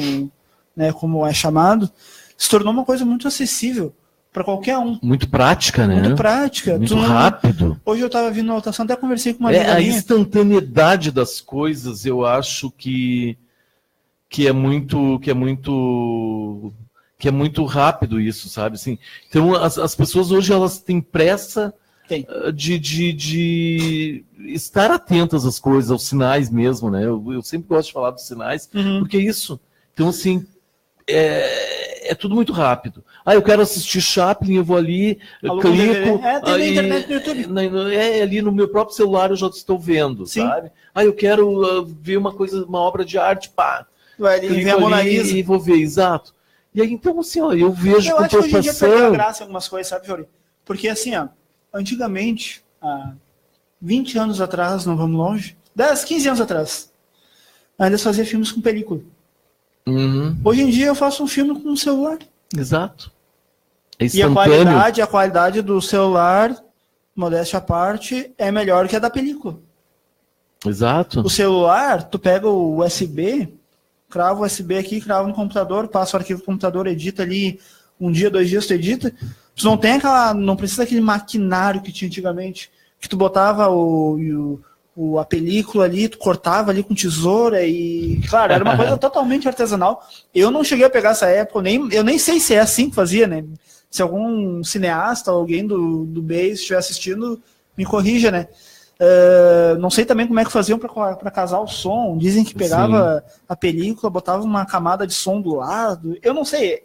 né, como é chamado, se tornou uma coisa muito acessível para qualquer um. Muito prática, né? Muito prática. Muito rápido. Hoje eu estava vindo na lotação, até conversei com uma amiga a minha. Instantaneidade das coisas, eu acho que é muito rápido isso, sabe? Assim, então, as pessoas hoje elas têm pressa de estar atentas às coisas, aos sinais mesmo, né? Eu sempre gosto de falar dos sinais, porque é isso. Então, assim, é tudo muito rápido. Eu quero assistir Chaplin, eu vou ali, clico. Tem na internet, no YouTube. Ali no meu próprio celular eu já estou vendo, sabe? Eu quero ver uma obra de arte, pá. Vai ali, vê a Mona Lisa. E vou ver, exato. E aí, então, assim, ó, eu vejo eu com acho que hoje em dia perdeu a preocupação... graça em algumas coisas, sabe, Jori? Porque, assim, ó, antigamente, há 20 anos atrás, não vamos longe, 10, 15 anos atrás, ainda se fazia filmes com película. Uhum. Hoje em dia eu faço um filme com um celular. Exato. É E a qualidade do celular, modéstia à parte, é melhor que a da película. Exato. O celular, tu pega o USB, crava o USB aqui, crava no computador, passa o arquivo do computador, edita ali, 1 dia, 2 dias tu edita. Tu não tem não precisa daquele maquinário que tinha antigamente, que tu botava a película ali, tu cortava ali com tesoura e, claro, era uma coisa totalmente artesanal. Eu não cheguei a pegar essa época, eu nem sei se é assim que fazia, né? Se algum cineasta, alguém do meio estiver assistindo, me corrija, né? Não sei também como é que faziam para casar o som. Dizem que pegava a película, botava uma camada de som do lado. Eu não sei.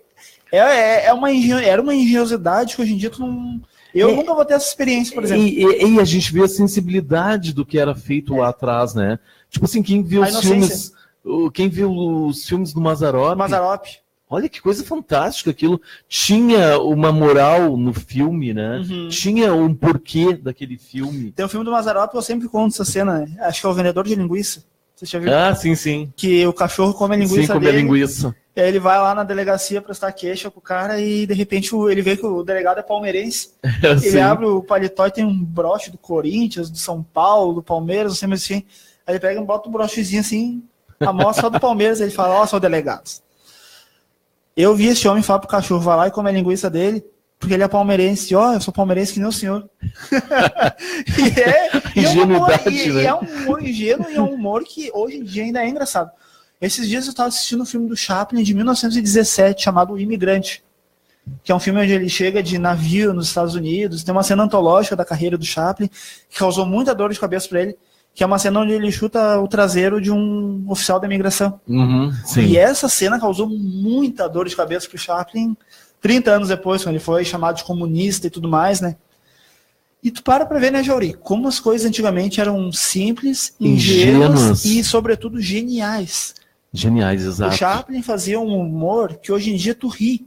Era uma engenhosidade que hoje em dia tu não... Eu nunca vou ter essa experiência, por exemplo. E a gente vê a sensibilidade do que era feito lá atrás, né? Tipo assim, quem viu os filmes do Mazzaropi, olha que coisa fantástica aquilo. Tinha uma moral no filme, né? Uhum. Tinha um porquê daquele filme. Tem um filme do Mazzaropi, eu sempre conto essa cena, né? Acho que é O Vendedor de Linguiça. Você já viu? Ah, sim. Que o cachorro come a linguiça come dele. A linguiça. E aí ele vai lá na delegacia prestar queixa pro cara e de repente ele vê que o delegado é palmeirense. Ele abre o paletó e tem um broche do Corinthians, do São Paulo, do Palmeiras, não sei mais assim. Aí ele pega e bota um brochezinho assim, a mostra do Palmeiras, e ele fala, ó, seu delegado. Eu vi esse homem falar pro cachorro, vai lá e come a linguiça dele, porque ele é palmeirense. Ó, eu sou palmeirense que nem o senhor. É um humor ingênuo e é um humor que hoje em dia ainda é engraçado. Esses dias eu estava assistindo um filme do Chaplin de 1917, chamado O Imigrante, que é um filme onde ele chega de navio nos Estados Unidos. Tem uma cena antológica da carreira do Chaplin, que causou muita dor de cabeça para ele, que é uma cena onde ele chuta o traseiro de um oficial da imigração. Uhum, e essa cena causou muita dor de cabeça para o Chaplin, 30 anos depois, quando ele foi chamado de comunista e tudo mais, né? E tu para ver, né, Jauri, como as coisas antigamente eram simples, ingênuas e, sobretudo, geniais. Geniais, exato. O Chaplin fazia um humor que hoje em dia tu ri.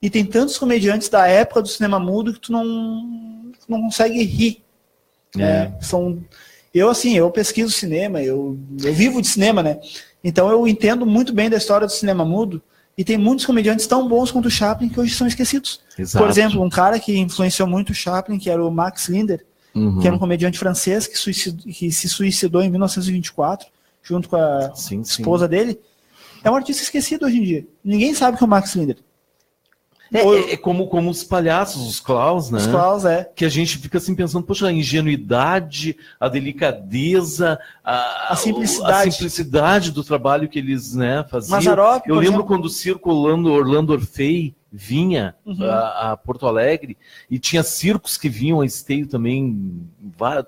E tem tantos comediantes da época do cinema mudo que tu não consegue rir. Eu pesquiso cinema, eu vivo de cinema, né? Então eu entendo muito bem da história do cinema mudo e tem muitos comediantes tão bons quanto o Chaplin que hoje são esquecidos. Exato. Por exemplo, um cara que influenciou muito o Chaplin, que era o Max Linder, que era um comediante francês que se suicidou em 1924, junto com a esposa dele, é um artista esquecido hoje em dia. Ninguém sabe que é o Max Linder. É como os palhaços, os clowns, né? Os clowns, que a gente fica assim pensando, poxa, a ingenuidade, a delicadeza, a simplicidade do trabalho que eles, né, faziam. Mazzaropi, eu lembro quando o circo Orlando Orfei vinha a Porto Alegre e tinha circos que vinham a Esteio também.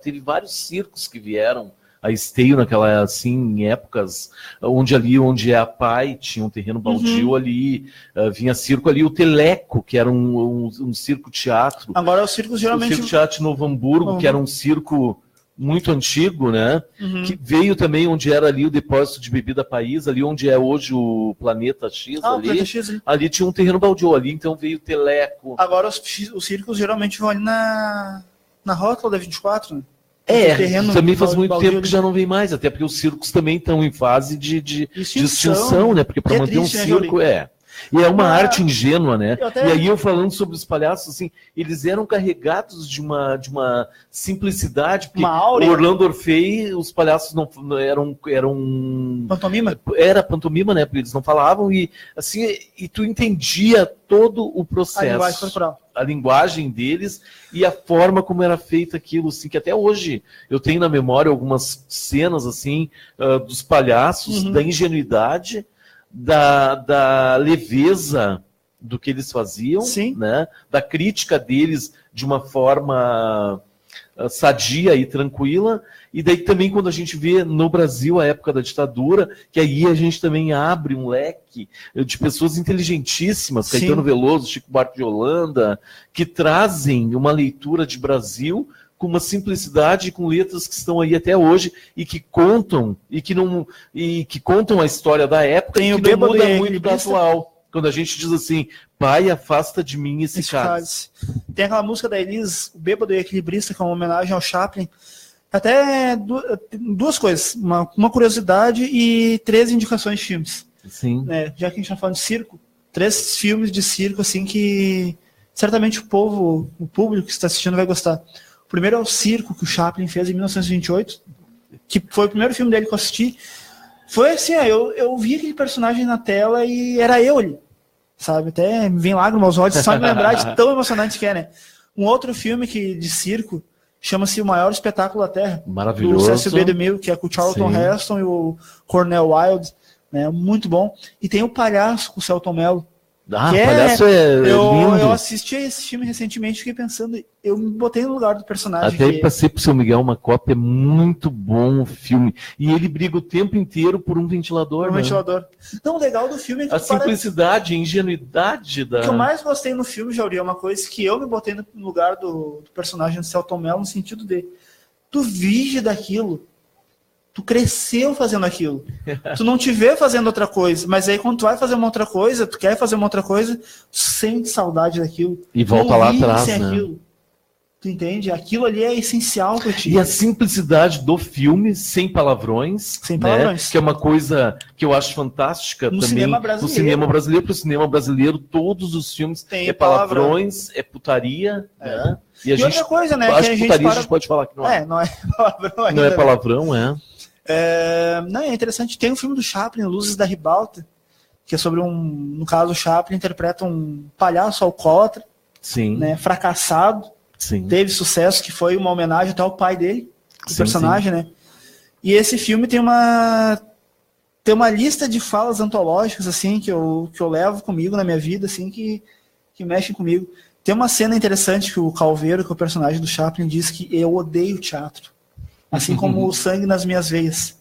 Teve vários circos que vieram a Esteio naquela, assim, em épocas onde é a Pai, tinha um terreno baldio ali, vinha circo ali, o Teleco, que era um circo-teatro. Agora os circos geralmente... O Circo-Teatro de Novo Hamburgo, que era um circo muito antigo, né? Que veio também onde era ali o depósito de bebida País, ali onde é hoje o Planeta X, ali tinha um terreno baldio ali, então veio o Teleco. Agora os circos geralmente vão ali na rótula da 24, né? Também faz muito tempo que já não vem mais, até porque os circos também estão em fase de extinção, né? Porque para manter um circo E é uma arte ingênua, né? E aí eu falando sobre os palhaços, assim, eles eram carregados de uma simplicidade, porque o Orlando Orfei, os palhaços não eram pantomima? Era pantomima, né? Porque eles não falavam e assim, e tu entendia todo o processo. A linguagem corporal. A linguagem deles e a forma como era feito aquilo, assim, que até hoje eu tenho na memória algumas cenas, assim, dos palhaços, da ingenuidade, da leveza do que eles faziam, né? Da crítica deles de uma forma sadia e tranquila, e daí também quando a gente vê no Brasil a época da ditadura, que aí a gente também abre um leque de pessoas inteligentíssimas, Caetano Veloso, Chico Buarque de Holanda, que trazem uma leitura de Brasil com uma simplicidade, com letras que estão aí até hoje e que contam a história da época Tem e o que não Bêbado muda e muito da Equilibrista. atual. Quando a gente diz assim, pai, afasta de mim esse Esse cálice. Tem aquela música da Elis, o Bêbado e Equilibrista, que é uma homenagem ao Chaplin. Até duas coisas, uma curiosidade e 3 indicações de filmes. Sim. Né? Já que a gente está falando de circo, 3 filmes de circo assim que certamente o público que está assistindo vai gostar. O primeiro é o Circo, que o Chaplin fez em 1928, que foi o primeiro filme dele que eu assisti. Foi assim, eu vi aquele personagem na tela e era eu ali, sabe? Até me vem lágrimas aos olhos só me lembrar de tão emocionante que é, né? Um outro filme de circo chama-se O Maior Espetáculo da Terra. Maravilhoso. Do Cecil B. DeMille, que é com o Charlton Heston e o Cornel Wilde. Né? Muito bom. E tem o Palhaço com o Selton Mello. Ah, o Palhaço é lindo. Eu assisti esse filme recentemente e fiquei pensando, eu me botei no lugar do personagem. Até passei pro seu Miguel uma cópia, é muito bom o filme. E ele briga o tempo inteiro por um ventilador. Então, o legal do filme é que a simplicidade, a ingenuidade da... O que eu mais gostei no filme, Jauri, é uma coisa que eu me botei no lugar do personagem do Selton Mello, no sentido de tu vive daquilo. Tu cresceu fazendo aquilo. Tu não te vê fazendo outra coisa. Mas aí quando tu vai fazer uma outra coisa, tu quer fazer uma outra coisa, tu sente saudade daquilo. E volta lá atrás, né? Aquilo. Tu entende? Aquilo ali é essencial pra ti. E a simplicidade do filme, sem palavrões. Sem palavrões. Né? Que é uma coisa que eu acho fantástica no também. Cinema brasileiro. No cinema brasileiro. Pro cinema brasileiro, todos os filmes tem palavrões, é putaria. Né? E a gente, outra coisa, né? Acho que putaria a gente pode falar que não é. Não é palavrão ainda. Não é palavrão, é. Não, é interessante. Tem um filme do Chaplin, Luzes da Ribalta, que é sobre no caso, o Chaplin interpreta um palhaço alcoólatra, né, fracassado, teve sucesso, que foi uma homenagem até ao pai dele, o personagem, né? E esse filme tem uma lista de falas antológicas, assim, que eu levo comigo na minha vida, assim, que mexem comigo. Tem uma cena interessante que o Calveiro, que é o personagem do Chaplin, diz que eu odeio teatro. Assim como o sangue nas minhas veias,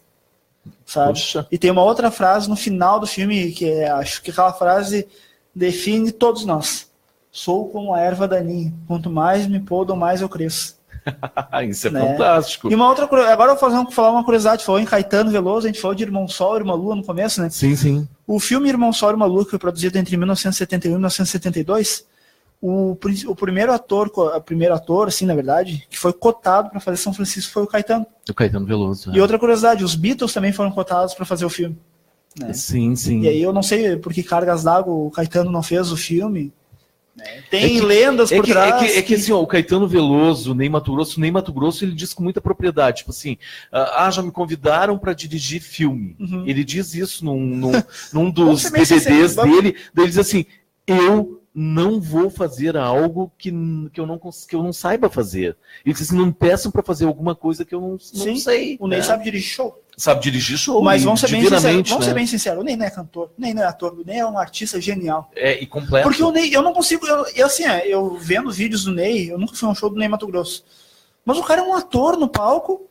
sabe? Poxa. E tem uma outra frase no final do filme, que acho que aquela frase define todos nós. Sou como a erva daninha, quanto mais me podam, mais eu cresço. Isso é fantástico. E uma outra, agora eu vou falar uma curiosidade, falou em Caetano Veloso, a gente falou de Irmão Sol e Irmã Lua no começo, né? Sim. O filme Irmão Sol e Irmã Lua, que foi produzido entre 1971 e 1972, o primeiro ator, assim, na verdade, que foi cotado para fazer São Francisco foi o Caetano. O Caetano Veloso. E outra curiosidade, os Beatles também foram cotados para fazer o filme. Né? Sim. E aí eu não sei por que cargas d'água o Caetano não fez o filme. Né? Tem lendas por trás. É que assim, ó, o Caetano Veloso, o Ney Matogrosso, ele diz com muita propriedade, tipo assim, já me convidaram para dirigir filme. Uhum. Ele diz isso num dos DVDs dele, ele diz assim, eu não vou fazer algo que eu não saiba fazer. Ele disse assim, não me peçam para fazer alguma coisa que eu não sei. O Ney sabe dirigir show. Sabe dirigir show. Mas vamos ser bem sinceros, o Ney não é cantor, o Ney não é ator, o Ney é um artista genial. E completo. Porque o Ney, eu não consigo, eu vendo vídeos do Ney, eu nunca fui a um show do Ney Matogrosso. Mas o cara é um ator no palco.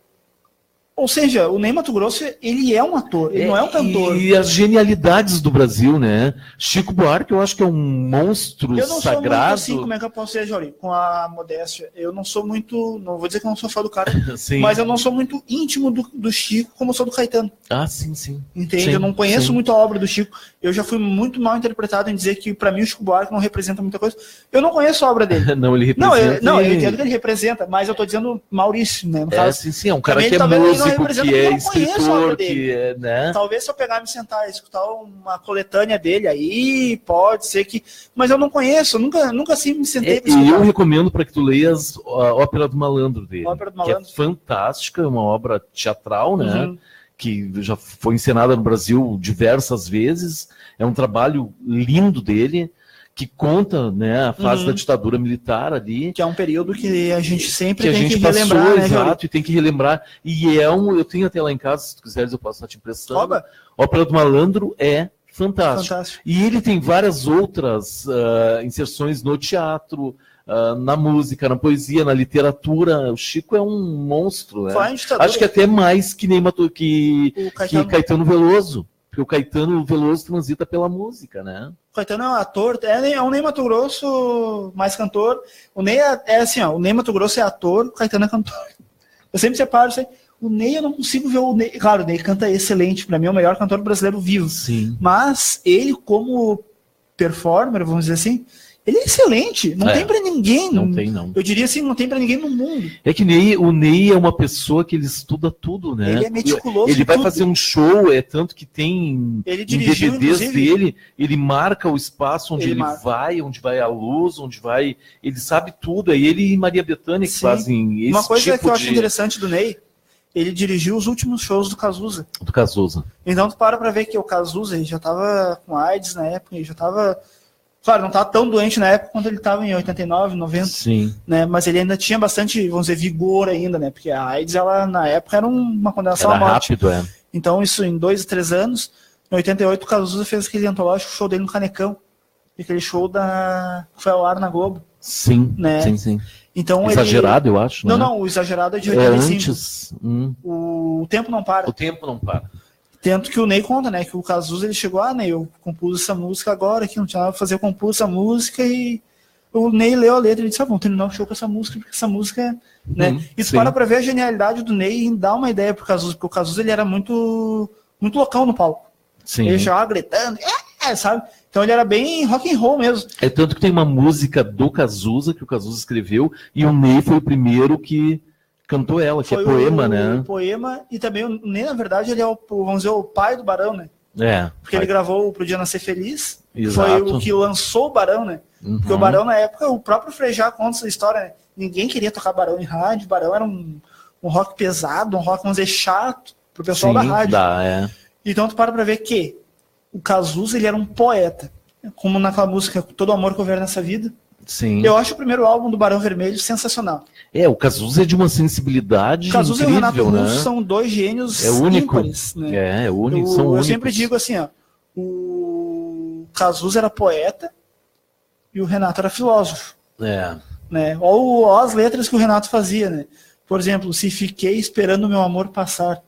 Ou seja, o Ney Matogrosso, ele é um ator, ele não é um cantor. E as genialidades do Brasil, né? Chico Buarque, eu acho que é um monstro sagrado. Eu não sou muito assim, como é que eu posso ser, Jauri? Com a modéstia. Eu não sou muito, não vou dizer que eu não sou fã do cara, mas eu não sou muito íntimo do Chico como eu sou do Caetano. Sim. Entende? Eu não conheço muito a obra do Chico. Eu já fui muito mal interpretado em dizer que, para mim, o Chico Buarque não representa muita coisa. Eu não conheço a obra dele. Não, ele representa. Eu entendo que ele representa, mas eu tô dizendo Maurício, né? No caso, sim, é um cara que é músico, que é escritor, que é, né? Talvez se eu pegar e me sentar e escutar uma coletânea dele, aí pode ser que... Mas eu não conheço, nunca assim me sentei para escutar. E eu recomendo para que tu leias a Ópera do Malandro dele. Ópera do Malandro. Que é fantástica, é uma obra teatral, né? Uhum. Que já foi encenada no Brasil diversas vezes. É um trabalho lindo dele, que conta, né, a fase da ditadura militar ali. Que é um período que a gente sempre tem que relembrar, passou, né, exato, e tem que relembrar. E eu tenho até lá em casa, se tu quiseres eu posso estar te emprestando. Ópera do Malandro é fantástico. E ele tem várias outras inserções no teatro, na música, na poesia, na literatura. O Chico é um monstro, né? Acho que até mais que Caetano Veloso. Porque o Caetano Veloso transita pela música, né? O Caetano é um ator, é um Ney Matogrosso mais cantor. O Ney é assim, ó, o Ney Matogrosso é ator, o Caetano é cantor. Eu sempre separo isso aí. O Ney, eu não consigo ver o Ney. Claro, o Ney canta excelente, pra mim é o melhor cantor brasileiro vivo. Sim. Mas ele, como performer, vamos dizer assim, ele é excelente. Não tem pra ninguém. Não tem, não. Eu diria assim, não tem pra ninguém no mundo. É que o Ney é uma pessoa que ele estuda tudo, né? Ele é meticuloso. Ele vai fazer um show, tanto que tem ele dirigiu, DVDs inclusive, dele, ele marca o espaço onde ele vai, onde vai a luz, onde vai. Ele sabe tudo. É ele e Maria Bethânia que fazem esse Uma coisa tipo que eu acho interessante do Ney, ele dirigiu os últimos shows do Cazuza. Do Cazuza. Então tu para pra ver que o Cazuza ele já tava com AIDS na época, ele já tava. Claro, não estava tão doente na época quando ele estava em 89, 90. Sim. Né? Mas ele ainda tinha bastante, vamos dizer, vigor ainda, né? Porque a AIDS, ela, na época, era uma condenação à morte. Rápido, é. Então, isso em 2 a 3 anos. Em 88, o Cazuza fez aquele antológico show dele no Canecão. Aquele show que foi ao ar na Globo. Sim, né? sim. Então, exagerado, eu acho. Não, o exagerado é de 85. Antes. O tempo não para. O tempo não para. Tanto que o Ney conta, né? Que o Cazuza ele chegou, Ney, eu compus essa música agora, que não tinha nada pra fazer, eu compus essa música e o Ney leu a letra e disse, vamos terminar o show com essa música, porque essa música é. Né? Isso para pra ver a genialidade do Ney e dar uma ideia pro Cazuza, porque o Cazuza ele era muito loucão no palco. Sim. Ele chegava gritando, sabe? Então ele era bem rock and roll mesmo. É tanto que tem uma música do Cazuza, que o Cazuza escreveu, e o Ney foi o primeiro que cantou ela, que foi é poema, né? O poema, e também o Ney, na verdade, ele é vamos dizer, o pai do Barão, né? Porque ele gravou Pro Dia Nascer Feliz, foi o que lançou o Barão, né? Porque o Barão, na época, o próprio Frejá conta essa história, né? Ninguém queria tocar Barão em rádio, Barão era um rock pesado, um rock, vamos dizer, chato pro pessoal da rádio. Então tu para pra ver que o Cazuza, ele era um poeta, como naquela música Todo Amor que Houver Nessa Vida. Sim. Eu acho o primeiro álbum do Barão Vermelho sensacional. O Cazuza é de uma sensibilidade incrível, e o Renato né? Russo são dois gênios ímpares, né? É único, são únicos. Eu sempre digo assim, ó, o Cazuza era poeta e o Renato era filósofo. Né? Ou as letras que o Renato fazia, né? Por exemplo, Se Fiquei Esperando Meu Amor Passar.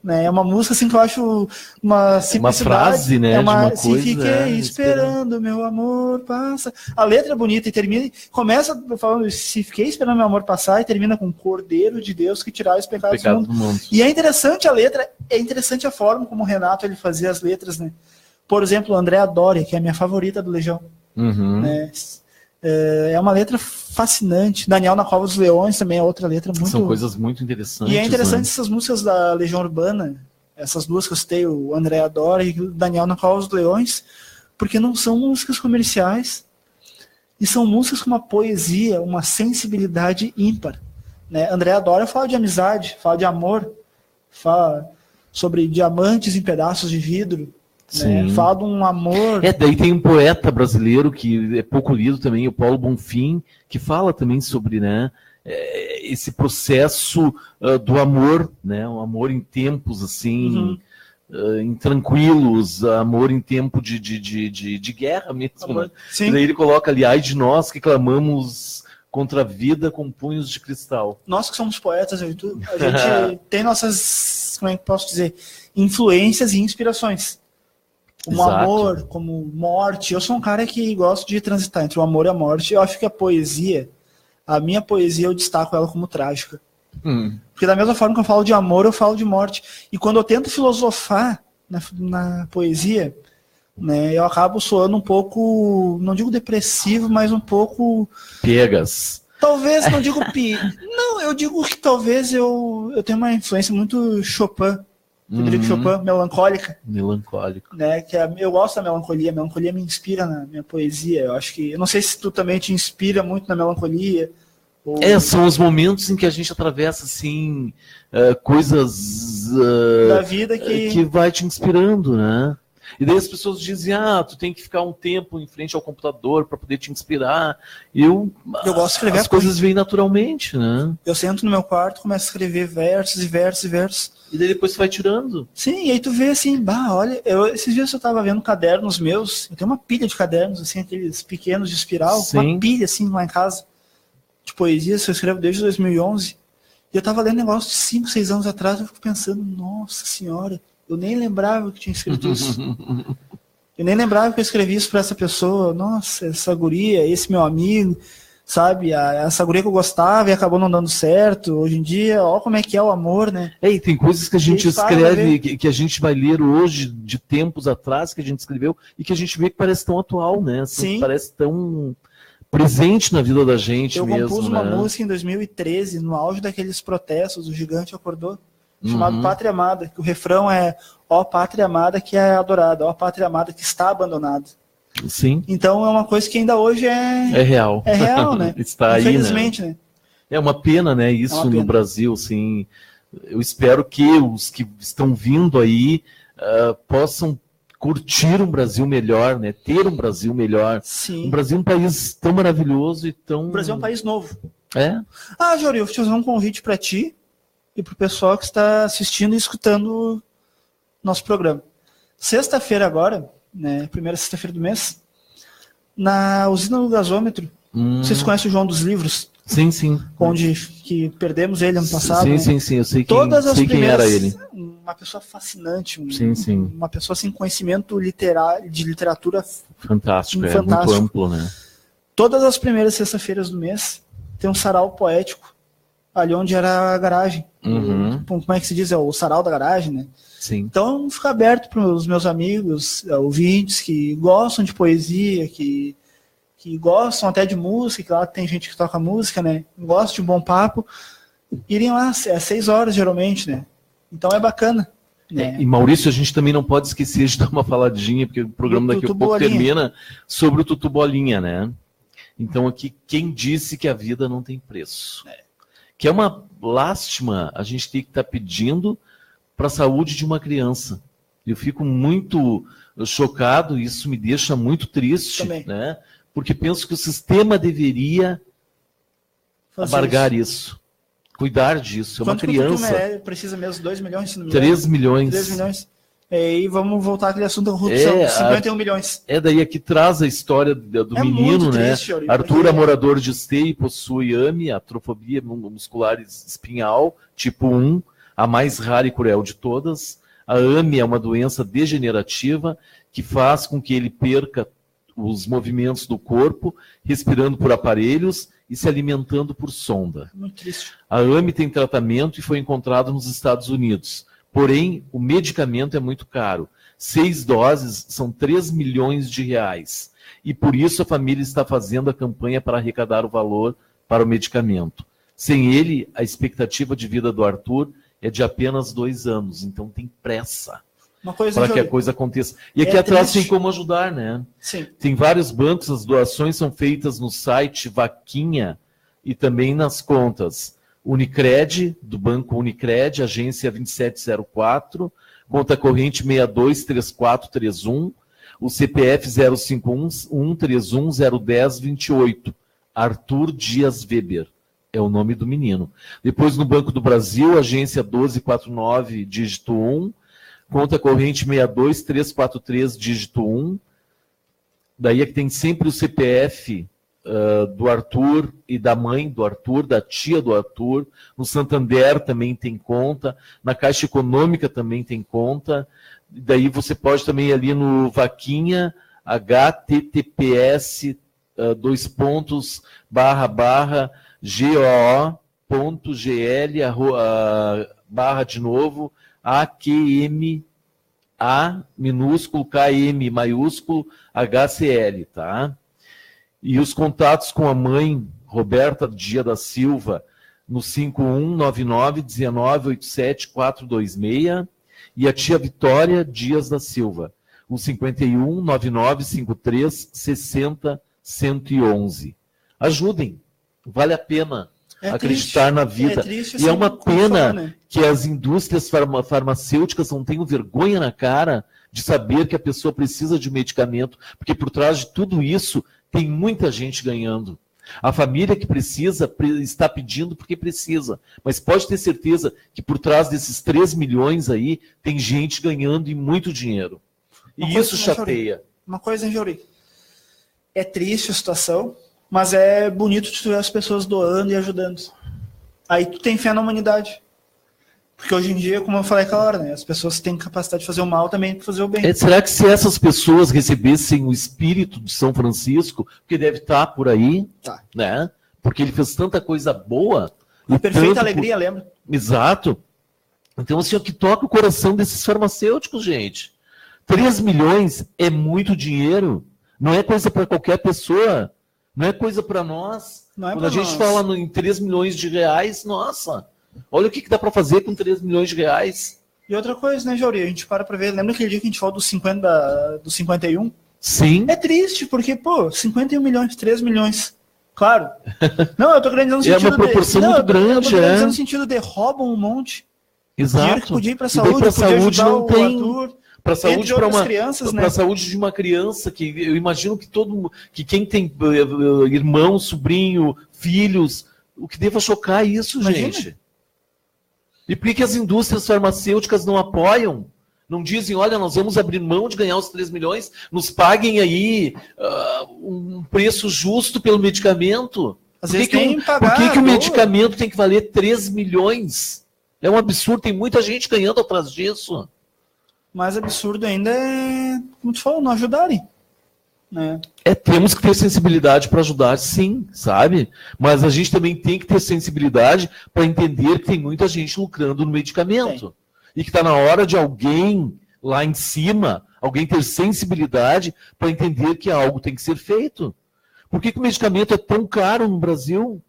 Né? É uma música assim que eu acho uma simplicidade. Uma frase, né? De uma coisa, Se fiquei esperando meu amor passar. A letra é bonita e termina. Começa falando se fiquei esperando meu amor passar e termina com Cordeiro de Deus que tirar os pecados do mundo. E é interessante a letra, é interessante a forma como o Renato ele fazia as letras, né? Por exemplo, Andréa Doria, que é a minha favorita do Legião. Né? É uma letra fascinante. Daniel na Cova dos Leões também é outra letra muito... São coisas muito interessantes. E é interessante essas músicas da Legião Urbana, essas duas que eu citei, o Andréa Dora e o Daniel na Cova dos Leões, porque não são músicas comerciais e são músicas com uma poesia, uma sensibilidade ímpar. Né? Andréa Dora fala de amizade, fala de amor, fala sobre diamantes em pedaços de vidro, né? Fala de um amor. Daí tem um poeta brasileiro que é pouco lido também, o Paulo Bonfim, que fala também sobre, né, esse processo do amor, né, um amor em tempos assim, intranquilos, amor em tempo de guerra mesmo. Né? E daí ele coloca ali, ai de nós que clamamos contra a vida com punhos de cristal. Nós que somos poetas, a gente tem nossas, como é que posso dizer, influências e inspirações. Como amor, como morte. Eu sou um cara que gosto de transitar entre o amor e a morte. Eu acho que a minha poesia, eu destaco ela como trágica. Porque da mesma forma que eu falo de amor, eu falo de morte. E quando eu tento filosofar na poesia, né, eu acabo soando um pouco, não digo depressivo, mas um pouco... Piegas. Talvez, não digo... Não, eu digo que talvez eu tenho uma influência muito Chopin. Frederico Chopin, melancólica. Melancólico. Né, que eu gosto da melancolia. A melancolia me inspira na minha poesia. Eu acho que. Eu não sei se tu também te inspira muito na melancolia. Ou... São os momentos em que a gente atravessa assim, coisas da vida que vai te inspirando, né? E daí as pessoas dizem, tu tem que ficar um tempo em frente ao computador para poder te inspirar. Eu gosto de escrever. As coisas vêm naturalmente, né? Eu sento no meu quarto, começo a escrever versos e versos e versos. E daí depois você vai tirando. Sim, e aí tu vê assim, olha, esses dias eu tava vendo cadernos meus, eu tenho uma pilha de cadernos, assim, aqueles pequenos de espiral, uma pilha assim lá em casa, de poesias que eu escrevo desde 2011. E eu tava lendo negócio de 5, 6 anos atrás, eu fico pensando, nossa senhora, eu nem lembrava que tinha escrito isso. Eu nem lembrava que eu escrevi isso para essa pessoa. Nossa, essa guria, esse meu amigo, sabe? Essa guria que eu gostava e acabou não dando certo. Hoje em dia, ó como é que é o amor, né? E tem coisas que a gente escreve, que a gente vai ler hoje, de tempos atrás, que a gente escreveu, e que a gente vê que parece tão atual, né? Assim, Sim. parece tão presente na vida da gente mesmo. Eu compus uma né? música em 2013, no auge daqueles protestos, o Gigante Acordou, chamado Pátria Amada, que o refrão é: ó Pátria Amada que é adorada, ó Pátria Amada que está abandonada. Sim. Então é uma coisa que ainda hoje é real. É real, né? Está Infelizmente, aí, né? É uma pena, né? Isso pena. no Brasil, assim. Eu espero que os que estão vindo aí possam curtir um Brasil melhor, né? Ter um Brasil melhor. Sim. Um Brasil é um país tão maravilhoso e tão... O Brasil é um país novo. É? Jori, eu vou te fazer um convite para ti e para o pessoal que está assistindo e escutando nosso programa. Sexta-feira agora, né? Primeira sexta-feira do mês, na usina do gasômetro. Vocês conhecem o João dos Livros? Sim, sim. Onde que perdemos ele ano passado. Sim, né? sim. Eu sei quem era ele. Uma pessoa fascinante. Sim. Uma pessoa sem conhecimento de literatura fantástico. Muito amplo, né? Todas as primeiras sextas-feiras do mês tem um sarau poético ali onde era a garagem. Como é que se diz? É o sarau da garagem, né? Sim. Então fica aberto para os meus amigos, ouvintes que gostam de poesia, que gostam até de música, que lá tem gente que toca música, né? Gosta de um bom papo, irem lá, é 6 horas geralmente, né? Então é bacana. Né? E Maurício, a gente também não pode esquecer de dar uma faladinha, porque o programa daqui a pouco termina sobre o Tutu Bolinha, né? Então aqui, quem disse que a vida não tem preço? Que é uma lástima a gente ter que estar pedindo para a saúde de uma criança. Eu fico muito chocado, isso me deixa muito triste, também. Né? Porque penso que o sistema deveria abargar isso, cuidar disso. É uma criança. Quanto precisa mesmo? 2 milhões? Se não me 3 milhões. 3 milhões. E vamos voltar àquele assunto da corrupção, 51 milhões. Daí aqui traz a história do menino, né? Triste, Arthur é morador de Esteio e possui AME, atrofobia muscular espinhal, tipo 1, a mais rara e cruel de todas. A AME é uma doença degenerativa que faz com que ele perca os movimentos do corpo, respirando por aparelhos e se alimentando por sonda. Muito triste. A AME tem tratamento e foi encontrado nos Estados Unidos. Porém, o medicamento é muito caro. 6 doses são 3 milhões de reais. E por isso a família está fazendo a campanha para arrecadar o valor para o medicamento. Sem ele, a expectativa de vida do Arthur é de apenas 2 anos. Então tem pressa para que a coisa aconteça. E aqui atrás tem como ajudar, né? Sim. Tem vários bancos, as doações são feitas no site Vaquinha e também nas contas Unicred, do Banco Unicred, agência 2704, conta corrente 623431, o CPF 051-131-010-28, Arthur Dias Weber, é o nome do menino. Depois no Banco do Brasil, agência 1249, dígito 1, conta corrente 62343, dígito 1. Daí é que tem sempre o CPF do Arthur e da mãe do Arthur, da tia do Arthur. No Santander também tem conta. Na Caixa Econômica também tem conta. Daí você pode também ir ali no Vaquinha, https goo.gl de novo AQMA minúsculo KM maiúsculo HCL, tá? E os contatos com a mãe Roberta Dia da Silva no 5199-1987-426 e a tia Vitória Dias da Silva no 51995360-111. Ajudem, vale a pena acreditar na vida. E é uma pena que as indústrias farmacêuticas não tenham vergonha na cara de saber que a pessoa precisa de medicamento, porque por trás de tudo isso tem muita gente ganhando. A família que precisa está pedindo porque precisa, mas pode ter certeza que por trás desses 3 milhões aí tem gente ganhando e muito dinheiro. E isso chateia. Uma coisa, Jori, é triste a situação, mas é bonito tu ver as pessoas doando e ajudando. Aí tu tem fé na humanidade. Porque hoje em dia, como eu falei aquela hora, né? As pessoas têm capacidade de fazer o mal também para fazer o bem. Será que se essas pessoas recebessem o espírito de São Francisco, que deve estar por aí, né? Porque ele fez tanta coisa boa. A perfeita alegria, lembra? Exato. Então, assim, o que toca o coração desses farmacêuticos, gente. 3 milhões é muito dinheiro. Não é coisa para qualquer pessoa. Não é coisa para nós. Quando a gente fala em 3 milhões de reais, nossa... Olha o que dá para fazer com 3 milhões de reais. E outra coisa, né, Jauri? A gente para ver. Lembra aquele dia que a gente falou dos 51? Sim. É triste, porque, 51 milhões, 3 milhões. Claro. Não, eu tô querendo dizer no sentido uma proporção muito grande, eu tô querendo dizer no sentido de roubam um monte. Exato. Dinheiro que podia ir para saúde, podia saúde ajudar não tem. Arthur, para saúde para uma crianças, né? Para saúde de uma criança que eu imagino que quem tem irmão, sobrinho, filhos, o que deva chocar isso, Imagina. Gente. E por que as indústrias farmacêuticas não apoiam? Não dizem, olha, nós vamos abrir mão de ganhar os 3 milhões, nos paguem aí um preço justo pelo medicamento. Às vezes tem que pagar. Por que o medicamento tem que valer 3 milhões? É um absurdo, tem muita gente ganhando atrás disso. Mais absurdo ainda é, como tu falou, não ajudarem. Né? Temos que ter sensibilidade para ajudar, sim, sabe? Mas a gente também tem que ter sensibilidade para entender que tem muita gente lucrando no medicamento. E que está na hora de alguém lá em cima, alguém ter sensibilidade para entender que algo tem que ser feito. Por que o medicamento é tão caro no Brasil?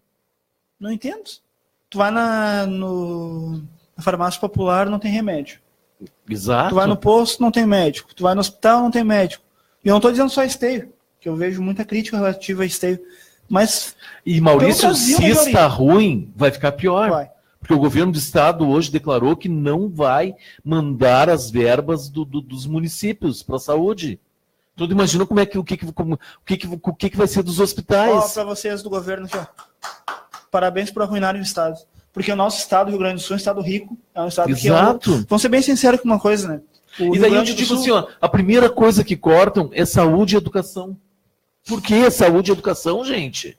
Não entendo. Tu vai na farmácia popular, não tem remédio. Exato. Tu vai no posto, não tem médico. Tu vai no hospital, não tem médico. E eu não estou dizendo só esteio, que eu vejo muita crítica relativa a esteio. Mas. E Maurício, se está ruim, vai ficar pior. Vai. Porque o governo do estado hoje declarou que não vai mandar as verbas dos municípios para a saúde. Então, imagina o que vai ser dos hospitais. Para vocês do governo, aqui, parabéns por arruinarem o estado. Porque o nosso estado, Rio Grande do Sul, é um estado rico, é um estado Exato. que... Vamos ser bem sinceros com uma coisa, né? E daí eu te digo assim, a primeira coisa que cortam é saúde e educação. Por que saúde e educação, gente?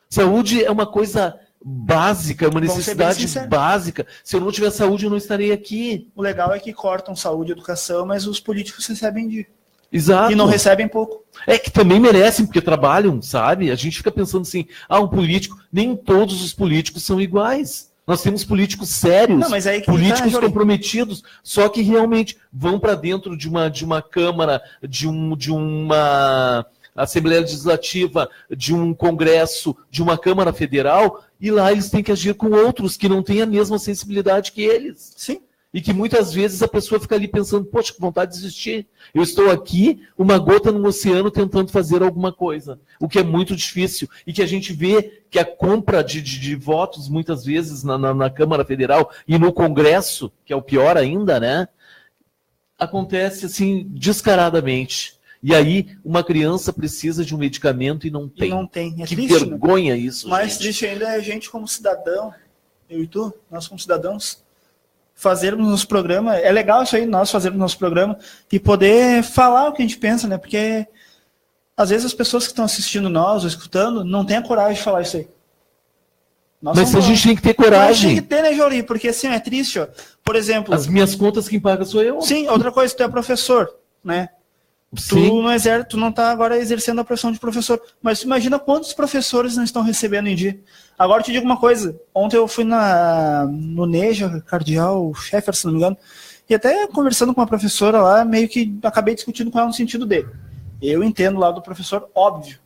Saúde é uma coisa básica, é uma necessidade básica. Se eu não tiver saúde, eu não estarei aqui. O legal é que cortam saúde e educação, mas os políticos recebem de... Exato. E não recebem pouco. É que também merecem, porque trabalham, sabe? A gente fica pensando assim, um político... Nem todos os políticos são iguais. Nós temos políticos sérios, políticos comprometidos, só que realmente vão para dentro de uma Câmara, de uma Assembleia Legislativa, de um Congresso, de uma Câmara Federal, e lá eles têm que agir com outros que não têm a mesma sensibilidade que eles. Sim. E que muitas vezes a pessoa fica ali pensando, poxa, que vontade de desistir. Eu estou aqui, uma gota no oceano, tentando fazer alguma coisa. O que é muito difícil. E que a gente vê que a compra de votos, muitas vezes, na Câmara Federal e no Congresso, que é o pior ainda, né? Acontece assim, descaradamente. E aí, uma criança precisa de um medicamento e não tem. E não tem. É que triste, vergonha, né? Isso, mais gente. Triste ainda é a gente como cidadão, eu e tu, nós como cidadãos, fazermos nosso programa, é legal isso aí, nós fazermos nosso programa e poder falar o que a gente pensa, né? Porque às vezes as pessoas que estão assistindo nós ou escutando não têm a coragem de falar isso aí. Mas a gente tem que ter coragem. Tem que ter, né, Jauri? Porque assim, é triste, ó. Por exemplo... As minhas contas quem paga sou eu. Sim, outra coisa, tu é professor, né? Tu não está agora exercendo a profissão de professor. Mas imagina quantos professores não estão recebendo em dia. Agora eu te digo uma coisa. Ontem eu fui no Neja, Cardeal Schaeffer, se não me engano, e até conversando com uma professora lá, meio que acabei discutindo com ela no sentido dele. Eu entendo o lado do professor, óbvio.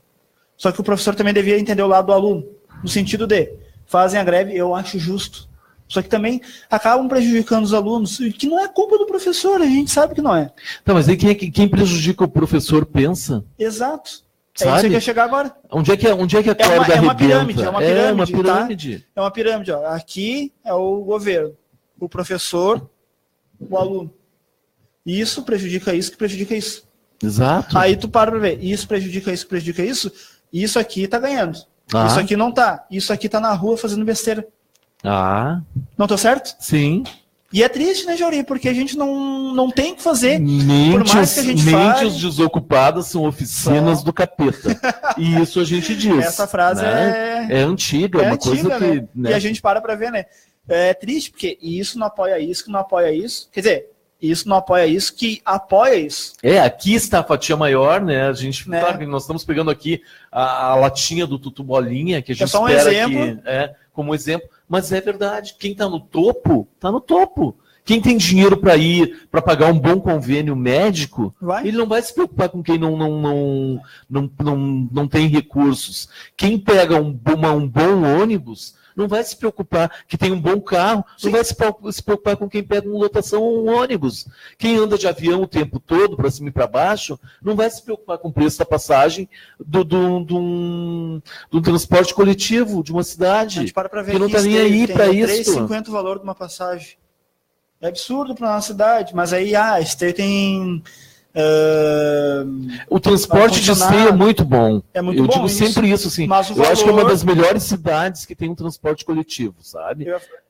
Só que o professor também devia entender o lado do aluno, no sentido de fazem a greve, eu acho justo. Só que também acabam prejudicando os alunos, que não é culpa do professor, a gente sabe que não é. Tá, mas aí quem prejudica o professor pensa? Exato. Sabe? É isso que eu ia chegar agora. Onde é que a corda é uma arrebenta? pirâmide, É uma pirâmide. Tá? É uma pirâmide. Ó. Aqui é o governo, o professor, o aluno. Isso prejudica isso, que prejudica isso. Exato. Aí tu para pra ver, isso prejudica isso, isso aqui tá ganhando. Isso aqui não tá. Isso aqui tá na rua fazendo besteira. Não tô certo? Sim. E é triste, né, Jauri? Porque a gente não tem o que fazer. Por mais que a gente fale... Mentes desocupadas são oficinas do capeta. E isso a gente diz. Essa frase né? É antiga, é uma antiga, coisa né? que... Né? E a gente para ver, né? É triste, porque isso não apoia isso, que não apoia isso. Quer dizer, isso não apoia isso, que apoia isso. Aqui está a fatia maior, né? A gente, né? Claro que nós estamos pegando aqui a latinha do Tutu Bolinha, que a gente só um espera exemplo. como exemplo. Mas é verdade, quem está no topo, está no topo. Quem tem dinheiro para ir, para pagar um bom convênio médico, ele não vai se preocupar com quem não tem recursos. Quem pega um bom ônibus, não vai se preocupar que tem um bom carro, não vai se preocupar com quem pega uma lotação ou um ônibus. Quem anda de avião o tempo todo, para cima e para baixo, não vai se preocupar com o preço da passagem do transporte coletivo de uma cidade. A gente para ver que não está nem aí para isso. R$3,50 o valor de uma passagem. É absurdo para nossa cidade, mas aí, Esteio tem... o transporte de Esteio é muito bom. É muito bom. Eu digo isso. sempre isso, assim. Mas eu acho que é uma das melhores cidades que tem um transporte coletivo, sabe?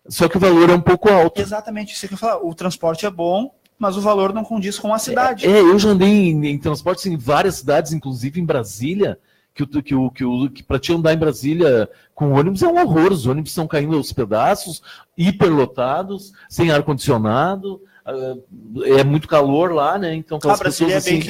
Só que o valor é um pouco alto. Exatamente, isso que eu falo. O transporte é bom, mas o valor não condiz com a cidade. Eu já andei em transportes em várias cidades, inclusive em Brasília, que para te andar em Brasília com ônibus é um horror. Os ônibus estão caindo aos pedaços, hiperlotados, sem ar-condicionado, é muito calor lá, né? Então, aquelas pessoas assim.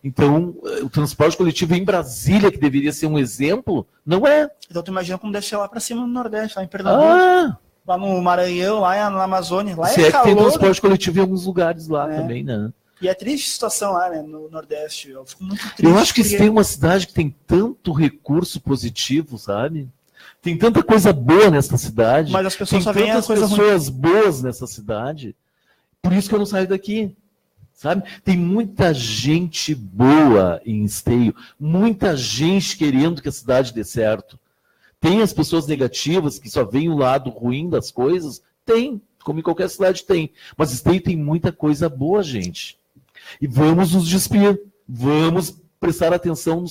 Então, o transporte coletivo em Brasília, que deveria ser um exemplo, não é. Então, tu imagina como deve ser lá para cima no Nordeste, lá em Pernambuco. Lá no Maranhão, lá na Amazônia. Lá Se é que tem transporte coletivo em alguns lugares lá também, né? E é triste a situação lá, né, no Nordeste. Eu fico muito triste. Eu acho que se tem uma cidade que tem tanto recurso positivo, sabe? Tem tanta coisa boa nessa cidade. Mas as pessoas só veem as pessoas boas nessa cidade. Por isso que eu não saio daqui. Sabe? Tem muita gente boa em Esteio. Muita gente querendo que a cidade dê certo. Tem as pessoas negativas que só veem o lado ruim das coisas? Tem. Como em qualquer cidade tem. Mas Esteio tem muita coisa boa, gente. E vamos nos despir. Vamos prestar atenção no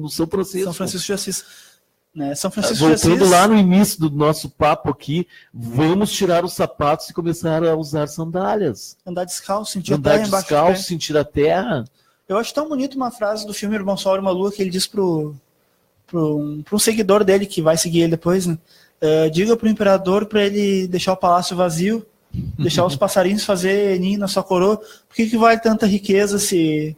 São Francisco. São Francisco de Assis. Né? São Francisco de Assis. Voltando lá no início do nosso papo aqui, vamos tirar os sapatos e começar a usar sandálias. Andar descalço, sentir a terra embaixo. Andar descalço, sentir a terra. Eu acho tão bonito uma frase do filme Irmão Sol e uma Lua, que ele diz para um seguidor dele, que vai seguir ele depois, né? Diga para o imperador para ele deixar o palácio vazio, deixar os passarinhos fazer ninho na sua coroa. Por que vale tanta riqueza se...